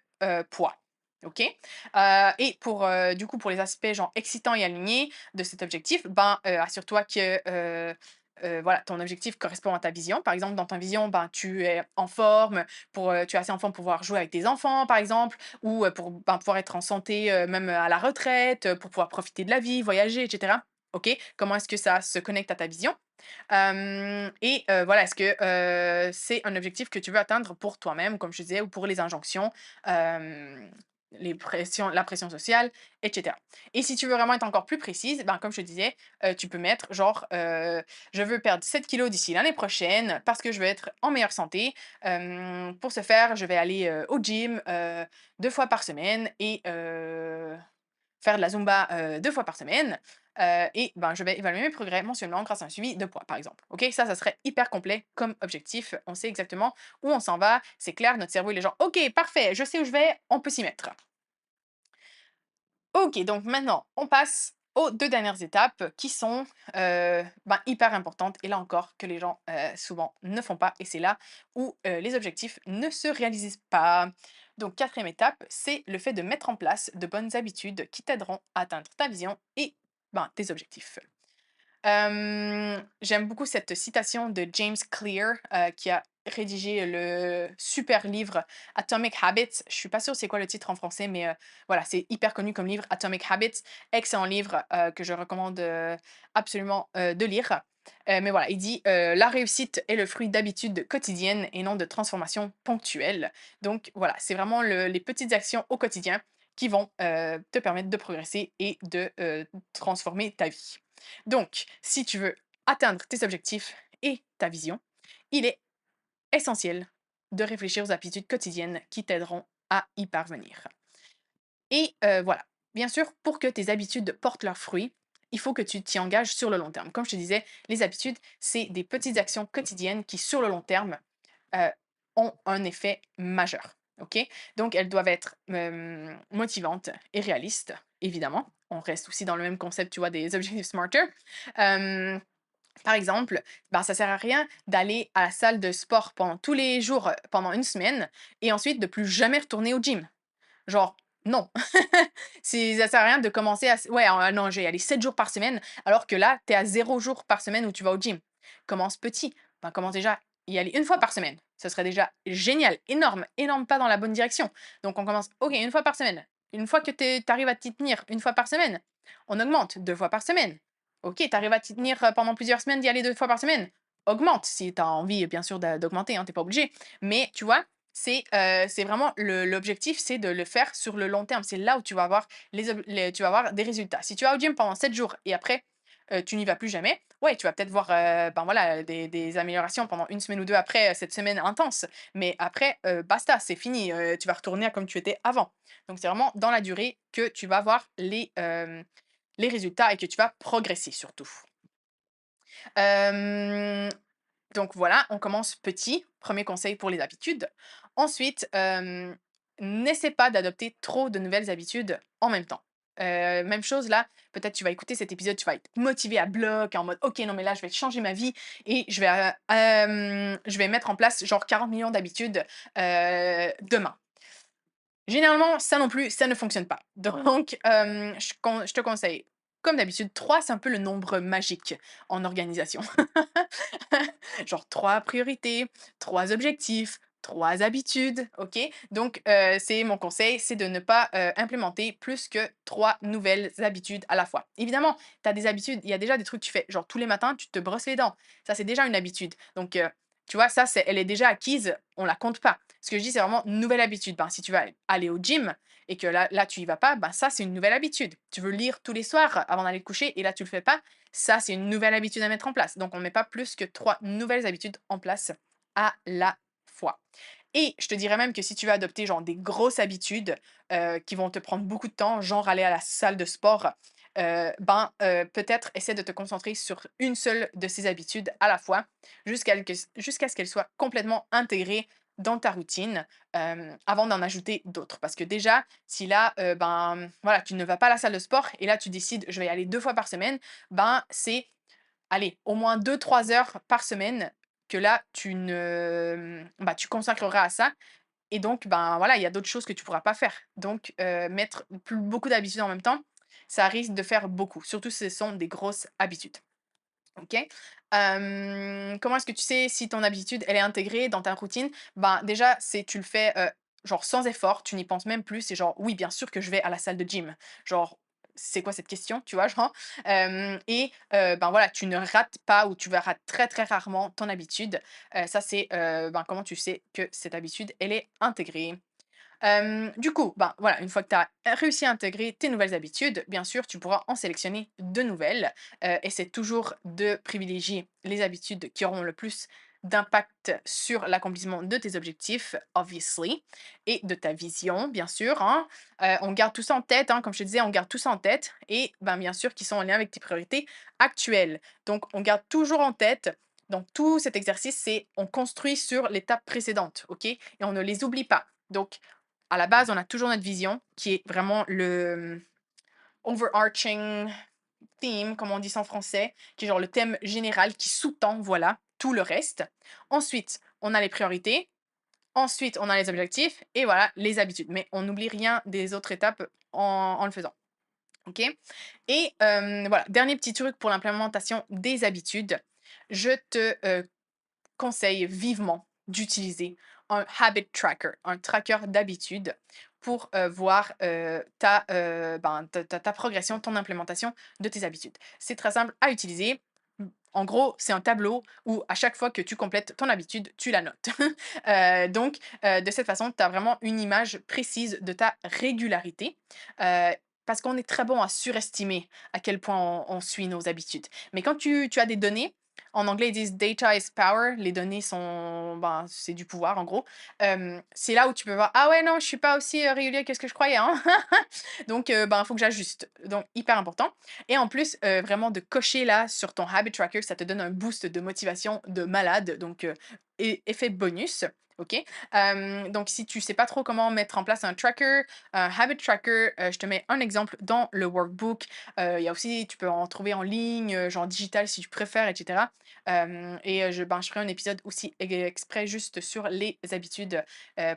poids. OK? Et pour, du coup, pour les aspects genre excitants et alignés de cet objectif, ben, assure-toi que, voilà, ton objectif correspond à ta vision. Par exemple, dans ta vision, ben, tu es en forme tu es assez en forme pour pouvoir jouer avec tes enfants, par exemple, ou, pour, ben, pouvoir être en santé, même à la retraite, pour pouvoir profiter de la vie, voyager et cetera. OK? Comment est-ce que ça se connecte à ta vision? Et voilà, est-ce que, c'est un objectif que tu veux atteindre pour toi-même, comme je disais, ou pour les injonctions, hem, la pression sociale, et cetera. Et si tu veux vraiment être encore plus précise, ben, comme je te disais, tu peux mettre genre, «Je veux perdre 7 kilos d'ici l'année prochaine parce que je veux être en meilleure santé. Pour ce faire, je vais aller, au gym, 2 fois par semaine et faire de la Zumba, 2 fois par semaine, et ben, je vais évaluer mes progrès mensuellement grâce à un suivi de poids, par exemple. OK? Ça serait hyper complet comme objectif. On sait exactement où on s'en va, c'est clair, notre cerveau il est genre: «OK, parfait, je sais où je vais, on peut s'y mettre». OK, donc maintenant, on passe aux 2 dernières étapes qui sont, ben, hyper importantes et là encore que les gens, souvent ne font pas et c'est là où, les objectifs ne se réalisent pas. Donc quatrième étape, c'est le fait de mettre en place de bonnes habitudes qui t'aideront à atteindre ta vision et, ben, tes objectifs. J'aime beaucoup cette citation de James Clear, qui a rédigé le super livre Atomic Habits. Je suis pas sûre c'est quoi le titre en français, mais voilà, c'est hyper connu comme livre, Atomic Habits. Excellent livre, que je recommande, absolument, de lire. Mais voilà, il dit, «La réussite est le fruit d'habitudes quotidiennes et non de transformations ponctuelles». Donc voilà, c'est vraiment les petites actions au quotidien qui vont, te permettre de progresser et de, transformer ta vie. Donc, si tu veux atteindre tes objectifs et ta vision, il est essentiel de réfléchir aux habitudes quotidiennes qui t'aideront à y parvenir. Et voilà, bien sûr, pour que tes habitudes portent leurs fruits, il faut que tu t'y engages sur le long terme. Comme je te disais, les habitudes, c'est des petites actions quotidiennes qui, sur le long terme, heu, ont un effet majeur. OK? Donc elles doivent être, motivantes et réalistes, évidemment. On reste aussi dans le même concept, tu vois, des objectifs smarter. Hem Par exemple, ben, ça sert à rien d'aller à la salle de sport pendant tous les jours, pendant une semaine et ensuite de plus jamais retourner au gym. Genre, non. Ça sert à rien de commencer à ouais, non, je vais y aller 7 jours par semaine, alors que là, tu es à 0 jours par semaine où tu vas au gym. Commence petit. Ben, commence déjà y aller une fois par semaine. Ce serait déjà génial, énorme, énorme pas dans la bonne direction. Donc on commence, OK, une fois par semaine. Une fois que tu arrives à t'y tenir une fois par semaine, on augmente 2 fois par semaine. OK, tu arrives à t'y tenir, pendant plusieurs semaines, d'y aller 2 fois par semaine, augmente si tu as envie, bien sûr, d'augmenter, hein, tu pas obligé. Mais tu vois, c'est vraiment l'objectif, c'est de le faire sur le long terme. C'est là où tu vas avoir tu vas avoir des résultats. Si tu vas au gym pendant 7 jours et après, tu n'y vas plus jamais, ouais, tu vas peut-être voir, ben, voilà, des améliorations pendant une semaine ou 2 après, cette semaine intense. Mais après, basta, c'est fini, tu vas retourner à comme tu étais avant. Donc c'est vraiment dans la durée que tu vas voir les résultats et que tu vas progresser surtout. Hem donc voilà, on commence petit, premier conseil pour les habitudes. Ensuite, n'essaie pas d'adopter trop de nouvelles habitudes en même temps. Même chose là, peut-être tu vas écouter cet épisode, tu vas être motivé à bloc, en mode: «OK, non mais là je vais changer ma vie et je vais mettre en place genre 40 millions d'habitudes, demain». Généralement, ça non plus, ça ne fonctionne pas. Donc je te conseille comme d'habitude, 3 c'est un peu le nombre magique en organisation. Genre 3 priorités, 3 objectifs, 3 habitudes, OK? Donc c'est mon conseil, c'est de ne pas, implémenter plus que 3 nouvelles habitudes à la fois. Évidemment, tu as des habitudes, il y a déjà des trucs que tu fais, genre tous les matins, tu te brosses les dents. Ça, c'est déjà une habitude. Donc tu vois, ça, elle est déjà acquise, on la compte pas. Ce que je dis, c'est vraiment une nouvelle habitude. Ben, si tu vas aller au gym et que là tu y vas pas, ben, ça, c'est une nouvelle habitude. Tu veux lire tous les soirs avant d'aller te coucher et là, tu le fais pas, ça, c'est une nouvelle habitude à mettre en place. Donc, on ne met pas plus que 3 nouvelles habitudes en place à la fois. Et je te dirais même que si tu veux adopter genre des grosses habitudes qui vont te prendre beaucoup de temps, genre aller à la salle de sport, peut-être essaie de te concentrer sur une seule de ces habitudes à la fois jusqu'à ce qu'elle soit complètement intégrée dans ta routine avant d'en ajouter d'autres. Parce que déjà, si là, voilà, tu ne vas pas à la salle de sport et là, tu décides, je vais y aller 2 fois par semaine, c'est, allez, au moins 2 3 heures par semaine que là, tu consacreras à ça et donc, voilà, il y a d'autres choses que tu pourras pas faire. Donc, mettre beaucoup d'habitudes en même temps, ça risque de faire beaucoup, surtout si ce sont des grosses habitudes. OK? Comment est-ce que tu sais si ton habitude, elle est intégrée dans ta routine? Ben, déjà, c'est tu le fais, genre sans effort, tu n'y penses même plus, c'est genre: «Oui, bien sûr que je vais à la salle de gym». Genre: «C'est quoi cette question?» Tu vois, genre? Voilà, tu ne rates pas ou tu vas rater très, très rarement ton habitude. Ça, c'est, comment tu sais que cette habitude, elle est intégrée. Du coup, voilà, une fois que tu as réussi à intégrer tes nouvelles habitudes, bien sûr, tu pourras en sélectionner de nouvelles. Essaie toujours de privilégier les habitudes qui auront le plus d'impact sur l'accomplissement de tes objectifs, obviously, et de ta vision, bien sûr, hein. On garde tout ça en tête, hein, comme je te disais, on garde tout ça en tête et bien sûr, qui sont en lien avec tes priorités actuelles. Donc, on garde toujours en tête, donc tout cet exercice, c'est on construit sur l'étape précédente, OK? Et on ne les oublie pas. Donc, à la base, on a toujours notre vision qui est vraiment le overarching theme, comme on dit ça en français, qui est genre le thème général qui sous-tend, voilà, tout le reste. Ensuite, on a les priorités. Ensuite, on a les objectifs et voilà, les habitudes. Mais on n'oublie rien des autres étapes en le faisant. OK? Et voilà, dernier petit truc pour l'implémentation des habitudes. Je te conseille vivement d'utiliser un habit tracker, un tracker d'habitude pour voir ta progression, ton implémentation de tes habitudes. C'est très simple à utiliser. En gros, c'est un tableau où à chaque fois que tu complètes ton habitude, tu la notes. De cette façon, tu as vraiment une image précise de ta régularité. euh, Parce qu'on est très bon à surestimer à quel point on suit nos habitudes. Mais quand tu as des données, en anglais, ils disent data is power. Les données sont, c'est du pouvoir en gros. C'est là où tu peux voir, ah ouais, non, je suis pas aussi régulier que ce que je croyais, hein. Donc, il faut que j'ajuste. Donc, hyper important. Et en plus, vraiment de cocher là sur ton habit tracker, ça te donne un boost de motivation de malade. Donc, effet bonus. OK? Donc, si tu sais pas trop comment mettre en place un tracker, un habit tracker, je te mets un exemple dans le workbook. Il y a aussi, tu peux en trouver en ligne, genre digital si tu préfères, etc. Je ferai un épisode aussi exprès juste sur les habitudes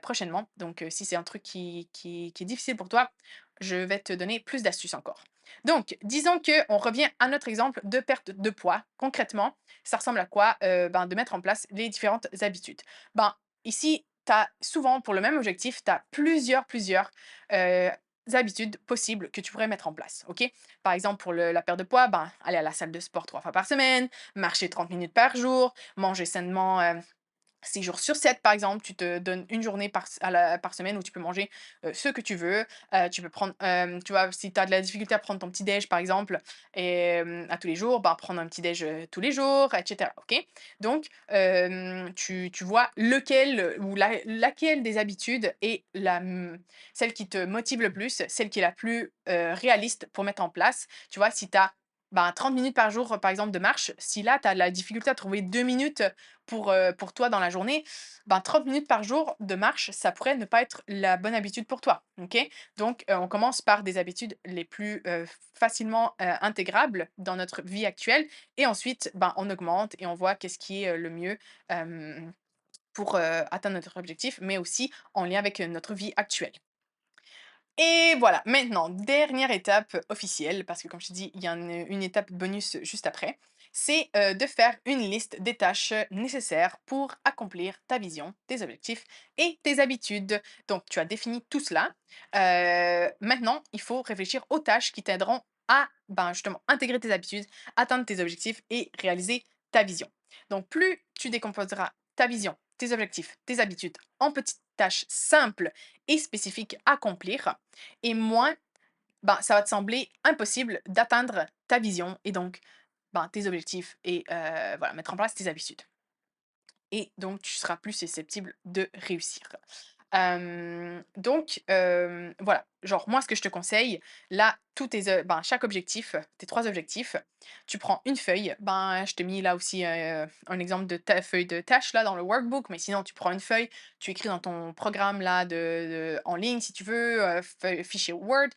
prochainement. Donc, si c'est un truc qui est difficile pour toi, je vais te donner plus d'astuces encore. Donc, disons qu'on revient à notre exemple de perte de poids. Concrètement, ça ressemble à quoi? De mettre en place les différentes habitudes. Ben, ici, tu as souvent, pour le même objectif, tu as plusieurs euh, habitudes possibles que tu pourrais mettre en place. OK? Par exemple, pour la perte de poids, aller à la salle de sport 3 fois par semaine, marcher 30 minutes par jour, manger sainement 6 jours sur 7, par exemple, tu te donnes une journée par semaine où tu peux manger ce que tu veux. Tu peux prendre, tu vois, si tu as de la difficulté à prendre ton petit déj, par exemple, à tous les jours, prendre un petit déj tous les jours, etc. OK? Donc, tu vois laquelle des habitudes est celle qui te motive le plus, celle qui est la plus réaliste pour mettre en place. Tu vois, si tu as 30 minutes par jour, par exemple, de marche, si là, tu as de la difficulté à trouver 2 minutes pour toi dans la journée, 30 minutes par jour de marche, ça pourrait ne pas être la bonne habitude pour toi, OK? Donc, on commence par des habitudes les plus, facilement, intégrables dans notre vie actuelle et ensuite, on augmente et on voit qu'est-ce qui est, le mieux, hem, pour, atteindre notre objectif, mais aussi en lien avec, notre vie actuelle. Et voilà, maintenant, dernière étape officielle, parce que comme je te dis, il y a une étape bonus juste après, c'est de faire une liste des tâches nécessaires pour accomplir ta vision, tes objectifs et tes habitudes. Donc, tu as défini tout cela. Maintenant, il faut réfléchir aux tâches qui t'aideront à ben, justement intégrer tes habitudes, atteindre tes objectifs et réaliser ta vision. Donc, plus tu décomposeras ta vision, tes objectifs, tes habitudes en petites tâches simples et spécifiques à accomplir, et moins, ben, ça va te sembler impossible d'atteindre ta vision et donc ben, tes objectifs et voilà, mettre en place tes habitudes. Et donc, tu seras plus susceptible de réussir. Donc, voilà, genre moi ce que je te conseille, là, tous tes, ben, chaque objectif, tes 3 objectifs, tu prends une feuille, ben, je t'ai mis là aussi, un exemple de ta feuille de tâche là dans le workbook, mais sinon tu prends une feuille, tu écris dans ton programme là de en ligne si tu veux, fichier Word,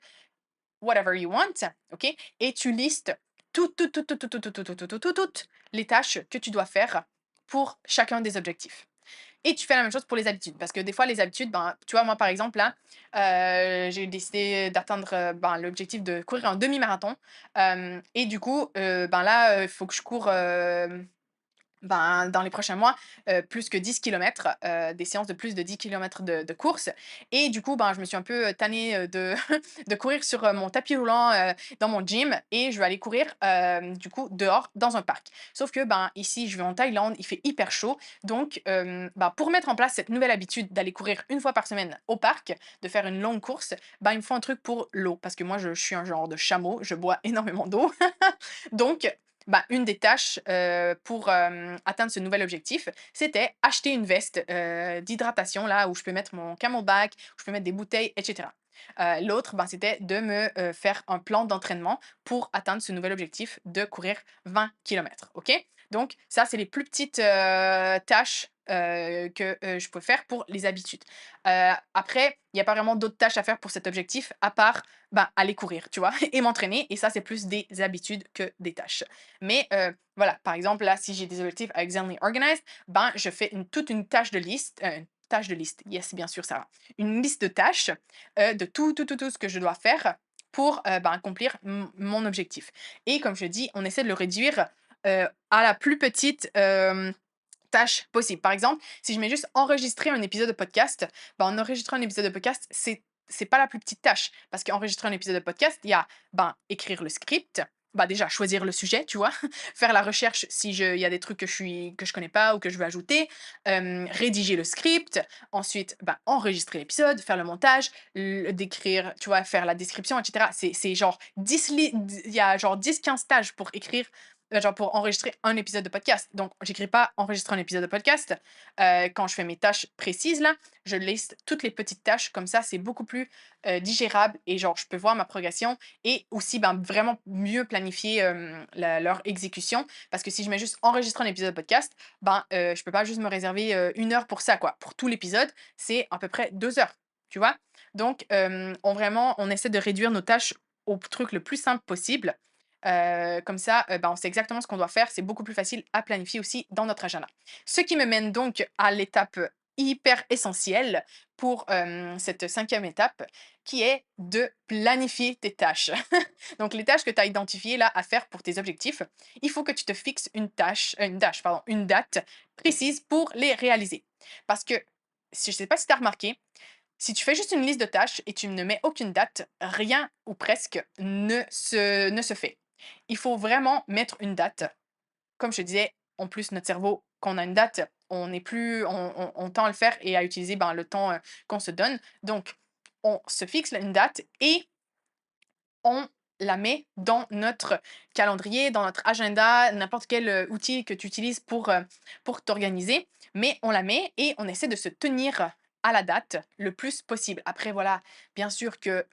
whatever you want, OK? Et tu listes toutes les tâches que tu dois faire pour chacun des objectifs. Et tu fais la même chose pour les habitudes. Parce que des fois, les habitudes, ben, tu vois, moi, par exemple, là, j'ai décidé d'atteindre ben, l'objectif de courir un demi-marathon. Et du coup, ben là, il faut que je cours ben, dans les prochains mois, plus que 10 kilomètres, des séances de plus de 10 kilomètres de course. Et du coup, ben, je me suis un peu, tannée, de de courir sur, mon tapis roulant, dans mon gym et je vais aller courir, du coup, dehors dans un parc. Sauf que, ben, ici, je vais en Thaïlande, il fait hyper chaud. Donc, ben, pour mettre en place cette nouvelle habitude d'aller courir une fois par semaine au parc, de faire une longue course, ben, il me faut un truc pour l'eau. Parce que moi, je suis un genre de chameau, je bois énormément d'eau. Donc, bah, une des tâches, pour, atteindre ce nouvel objectif, c'était acheter une veste, d'hydratation là où je peux mettre mon CamelBak, où je peux mettre des bouteilles et cetera. L'autre, ben, c'était de me, faire un plan d'entraînement pour atteindre ce nouvel objectif de courir 20 kilomètres, OK? Donc ça, c'est les plus petites, tâches, que, je peux faire pour les habitudes. Après, il y a pas vraiment d'autres tâches à faire pour cet objectif à part, ben, aller courir, tu vois? Et m'entraîner et ça, c'est plus des habitudes que des tâches. Mais voilà, par exemple, là, si j'ai des objectifs avec Zenly Organized, ben, je fais toute une tâche de liste, une tâche de liste, yes, bien sûr, ça va. Une liste de tâches, de tout ce que je dois faire pour, ben, accomplir mon objectif. Et comme je dis, on essaie de le réduire, à la plus petite, tâche possible. Par exemple, si je mets juste enregistrer un épisode de podcast, ben, en enregistrant un épisode de podcast, c'est pas la plus petite tâche. Parce qu'enregistrer un épisode de podcast, il y a ben, écrire le script, bah déjà choisir le sujet, tu vois, faire la recherche si il y a des trucs que je connais pas ou que je veux ajouter, rédiger le script, ensuite ben, enregistrer l'épisode, faire le montage, décrire, tu vois, faire la description, etc. C'est genre il y a genre 10-15 tâches pour écrire genre pour enregistrer un épisode de podcast. Donc, j'écris pas enregistrer un épisode de podcast. Quand je fais mes tâches précises, là, je liste toutes les petites tâches. Comme ça, c'est beaucoup plus digérable et genre, je peux voir ma progression et aussi ben, vraiment mieux planifier leur exécution. Parce que si je mets juste enregistrer un épisode de podcast, ben, je peux pas juste me réserver 1 heure pour ça, quoi. Pour tout l'épisode, c'est à peu près 2 heures. Tu vois? Donc, on essaie de réduire nos tâches au truc le plus simple possible. Comme ça, ben, on sait exactement ce qu'on doit faire. C'est beaucoup plus facile à planifier aussi dans notre agenda. Ce qui me mène donc à l'étape hyper essentielle pour cette 5e étape, qui est de planifier tes tâches. Donc les tâches que tu as identifiées là à faire pour tes objectifs, il faut que tu te fixes une date précise pour les réaliser. Parce que, si je ne sais pas si tu as remarqué, si tu fais juste une liste de tâches et tu ne mets aucune date, rien ou presque ne se fait. Il faut vraiment mettre une date. Comme je te disais, en plus, notre cerveau, quand on a une date, on est plus, on tend à le faire et à utiliser ben, le temps qu'on se donne. Donc, on se fixe une date et on la met dans notre calendrier, dans notre agenda, n'importe quel outil que tu utilises pour t'organiser. Mais on la met et on essaie de se tenir à la date le plus possible. Après, voilà, bien sûr que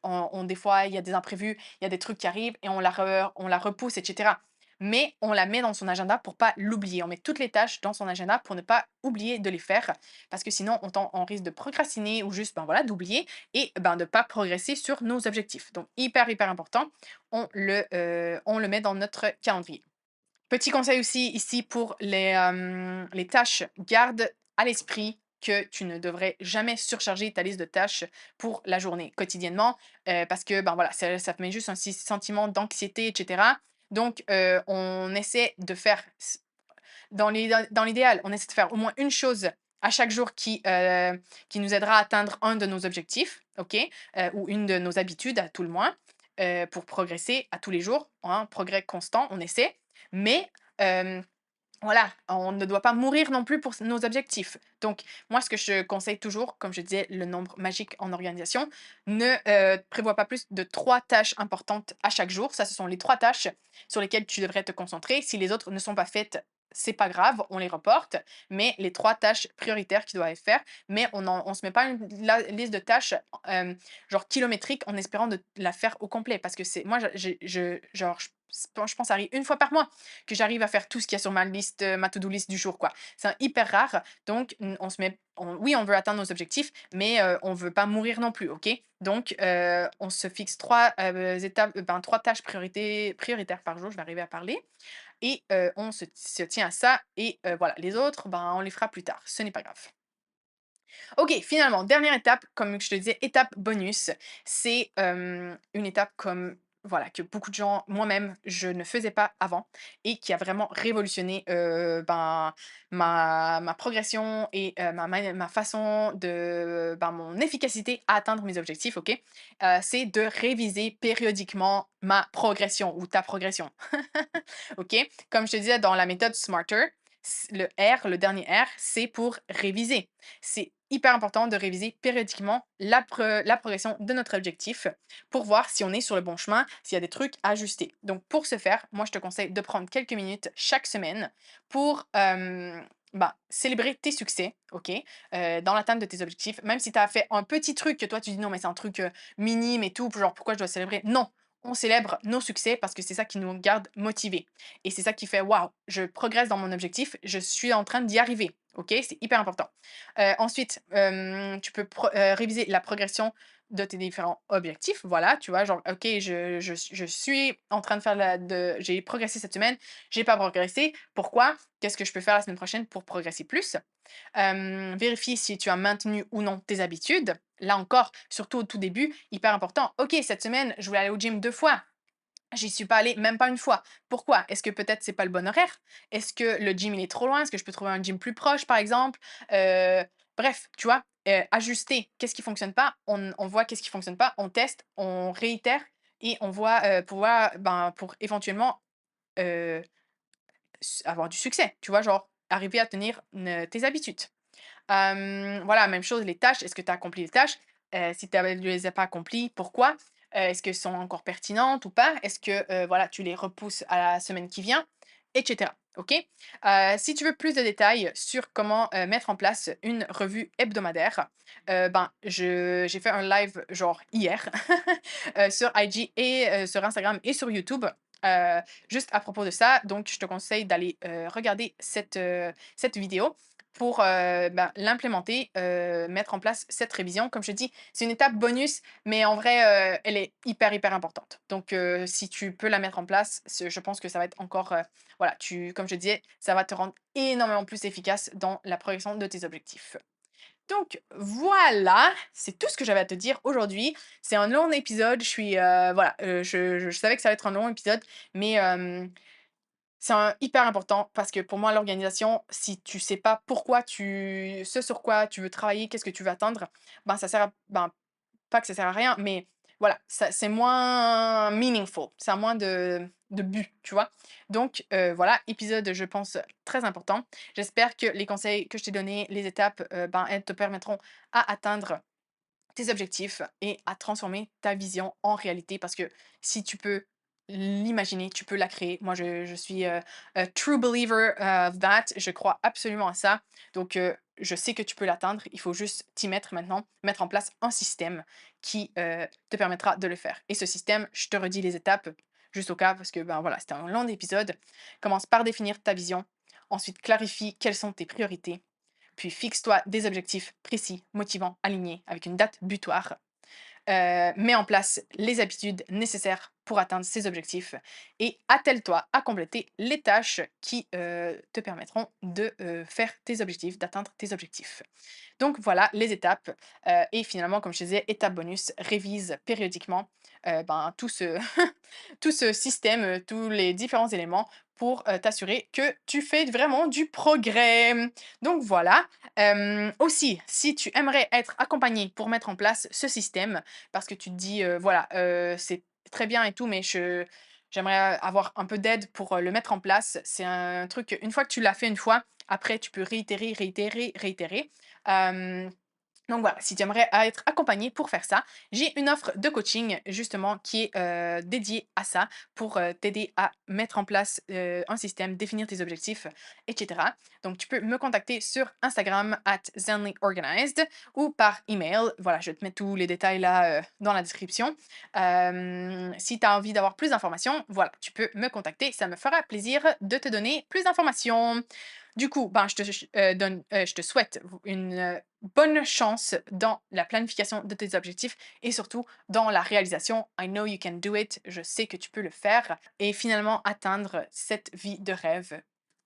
des fois, il y a des imprévus, il y a des trucs qui arrivent et on la repousse, etc. Mais on la met dans son agenda pour pas l'oublier. On met toutes les tâches dans son agenda pour ne pas oublier de les faire. Parce que sinon, on risque de procrastiner ou juste ben voilà, d'oublier et ben, de ne pas progresser sur nos objectifs. Donc hyper, hyper important, on le met dans notre calendrier. Petit conseil aussi ici pour les tâches, garde à l'esprit que tu ne devrais jamais surcharger ta liste de tâches pour la journée, quotidiennement, parce que, ben, voilà, ça te met juste un sentiment d'anxiété et cetera. Donc on essaie de faire dans l'idéal, on essaie de faire au moins une chose à chaque jour qui nous aidera à atteindre un de nos objectifs, OK? Ou une de nos habitudes à tout le moins, pour progresser à tous les jours, hein, progrès constant, on essaie. Mais, voilà, on ne doit pas mourir non plus pour nos objectifs. Donc, moi, ce que je conseille toujours, comme je disais, le nombre magique en organisation, ne prévois pas plus de 3 tâches importantes à chaque jour. Ça, ce sont les 3 tâches sur lesquelles tu devrais te concentrer. Si les autres ne sont pas faites, c'est pas grave, on les reporte. Mais les 3 tâches prioritaires qui doivent être faites, mais on se met pas une liste de tâches genre kilométrique en espérant de la faire au complet. Parce que c'est moi, genre, je pense que ça arrive une fois par mois que j'arrive à faire tout ce qu'il y a sur ma liste, ma to-do list du jour, quoi. C'est hyper rare, donc on se met oui, on veut atteindre nos objectifs, mais on veut pas mourir non plus, OK? Donc on se fixe 3 étapes, 3 tâches prioritaires par jour, je vais arriver à parler et on se tient à ça et voilà, les autres, ben, on les fera plus tard, ce n'est pas grave. OK, finalement, dernière étape, comme je te disais, étape bonus, c'est, une étape comme voilà, que beaucoup de gens, moi-même, je ne faisais pas avant et qui a vraiment révolutionné, ben, ma progression et ma façon de ben, mon efficacité à atteindre mes objectifs, OK? C'est de réviser périodiquement ma progression ou ta progression. OK? Comme je te disais dans la méthode SMARTER, le R, le dernier R, c'est pour réviser. C'est hyper important de réviser périodiquement la progression de notre objectif pour voir si on est sur le bon chemin, s'il y a des trucs à ajuster. Donc pour ce faire, moi je te conseille de prendre quelques minutes chaque semaine pour bah, célébrer tes succès, ok, dans l'atteinte de tes objectifs. Même si tu as fait un petit truc que toi tu dis non mais c'est un truc minime et tout, genre pourquoi je dois célébrer? Non, on célèbre nos succès parce que c'est ça qui nous garde motivés. Et c'est ça qui fait waouh, je progresse dans mon objectif, je suis en train d'y arriver. OK? C'est hyper important. Ensuite, tu peux réviser la progression de tes différents objectifs. Voilà, tu vois, genre, OK, je suis en train de faire j'ai progressé cette semaine, j'ai pas progressé. Pourquoi? Qu'est-ce que je peux faire la semaine prochaine pour progresser plus? Vérifie si tu as maintenu ou non tes habitudes. Là encore, surtout au tout début, hyper important. OK, cette semaine, je voulais aller au gym 2 fois. J'y suis pas allée même pas une fois. Pourquoi? Est-ce que peut-être c'est pas le bon horaire? Est-ce que le gym il est trop loin? Est-ce que je peux trouver un gym plus proche, par exemple? Bref, tu vois? Ajuster. Qu'est-ce qui fonctionne pas? On voit qu'est-ce qui fonctionne pas, on teste, on réitère et on voit, pour éventuellement, heu, avoir du succès, tu vois? Genre arriver à tenir tes habitudes. Voilà, même chose, les tâches. Est-ce que tu as accompli les tâches? Si tu ne les as pas accomplies, pourquoi? Est-ce qu'elles sont encore pertinentes ou pas? Est-ce que, voilà, tu les repousses à la semaine qui vient? Et cetera, OK? Si tu veux plus de détails sur comment, mettre en place une revue hebdomadaire, ben, j'ai fait un live genre hier, sur IG et sur Instagram et sur YouTube, heu, juste à propos de ça. Donc je te conseille d'aller, regarder cette vidéo pour, ben, l'implémenter, mettre en place cette révision. Comme je te dis, c'est une étape bonus, mais en vrai, elle est hyper, hyper importante. Donc, si tu peux la mettre en place, je pense que ça va être encore, voilà, comme je disais, ça va te rendre énormément plus efficace dans la progression de tes objectifs. Donc voilà, c'est tout ce que j'avais à te dire aujourd'hui. C'est un long épisode, je suis, voilà, je savais que ça allait être un long épisode, mais c'est hyper important parce que pour moi, l'organisation, si tu sais pas ce sur quoi tu veux travailler, qu'est-ce que tu veux atteindre, ben, ça sert à, ben, pas que ça sert à rien, mais voilà, c'est moins meaningful, ça a moins de but, tu vois. Donc, voilà, épisode, je pense, très important. J'espère que les conseils que je t'ai donnés, les étapes, ben, elles te permettront à atteindre tes objectifs et à transformer ta vision en réalité parce que si tu peux l'imaginer, tu peux la créer. Moi, je suis a true believer of that. Je crois absolument à ça. Donc, je sais que tu peux l'atteindre. Il faut juste t'y mettre maintenant, mettre en place un système qui te permettra de le faire. Et ce système, je te redis les étapes juste au cas parce que ben voilà, c'était un long épisode. Commence par définir ta vision. Ensuite, clarifie quelles sont tes priorités. Puis fixe-toi des objectifs précis, motivants, alignés, avec une date butoir. Mets en place les habitudes nécessaires pour atteindre ces objectifs et attelle-toi à compléter les tâches qui te permettront de faire tes objectifs, d'atteindre tes objectifs. Donc voilà les étapes. Et finalement, comme je te disais, étape bonus, révise périodiquement tout ce, tout ce système, tous les différents éléments pour t'assurer que tu fais vraiment du progrès. Donc voilà. Aussi, si tu aimerais être accompagné pour mettre en place ce système, parce que tu te dis, voilà, c'est très bien et tout, mais j'aimerais avoir un peu d'aide pour le mettre en place. C'est un truc, une fois que tu l'as fait une fois, après, tu peux réitérer, réitérer, réitérer. Euh, donc voilà, si tu aimerais être accompagné pour faire ça, j'ai une offre de coaching justement qui est dédiée à ça pour t'aider à mettre en place un système, définir tes objectifs, etc. Donc tu peux me contacter sur Instagram @zenlyorganized ou par email. Voilà, je vais te mettre tous les détails là dans la description. Si tu as envie d'avoir plus d'informations, voilà, tu peux me contacter. Ça me fera plaisir de te donner plus d'informations. Du coup, ben, je te souhaite une bonne chance dans la planification de tes objectifs et surtout dans la réalisation. I know you can do it. Je sais que tu peux le faire et finalement atteindre cette vie de rêve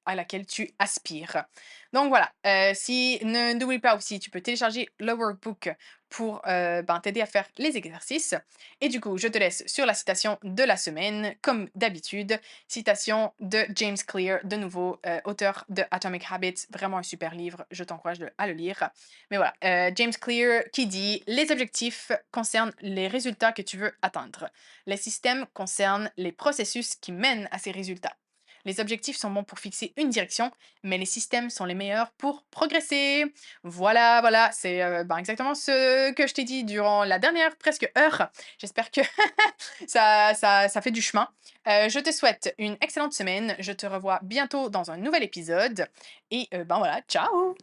à laquelle tu aspires. Donc voilà, n'oublie pas aussi, tu peux télécharger le workbook pour t'aider à faire les exercices. Et du coup, je te laisse sur la citation de la semaine, comme d'habitude. Citation de James Clear, de nouveau, auteur de Atomic Habits, vraiment un super livre, je t'encourage à le lire. Mais voilà, James Clear qui dit: les objectifs concernent les résultats que tu veux atteindre. Les systèmes concernent les processus qui mènent à ces résultats. Les objectifs sont bons pour fixer une direction, mais les systèmes sont les meilleurs pour progresser. Voilà, voilà, c'est exactement ce que je t'ai dit durant la dernière presque heure. J'espère que ça fait du chemin. Je te souhaite une excellente semaine. Je te revois bientôt dans un nouvel épisode. Et voilà, ciao!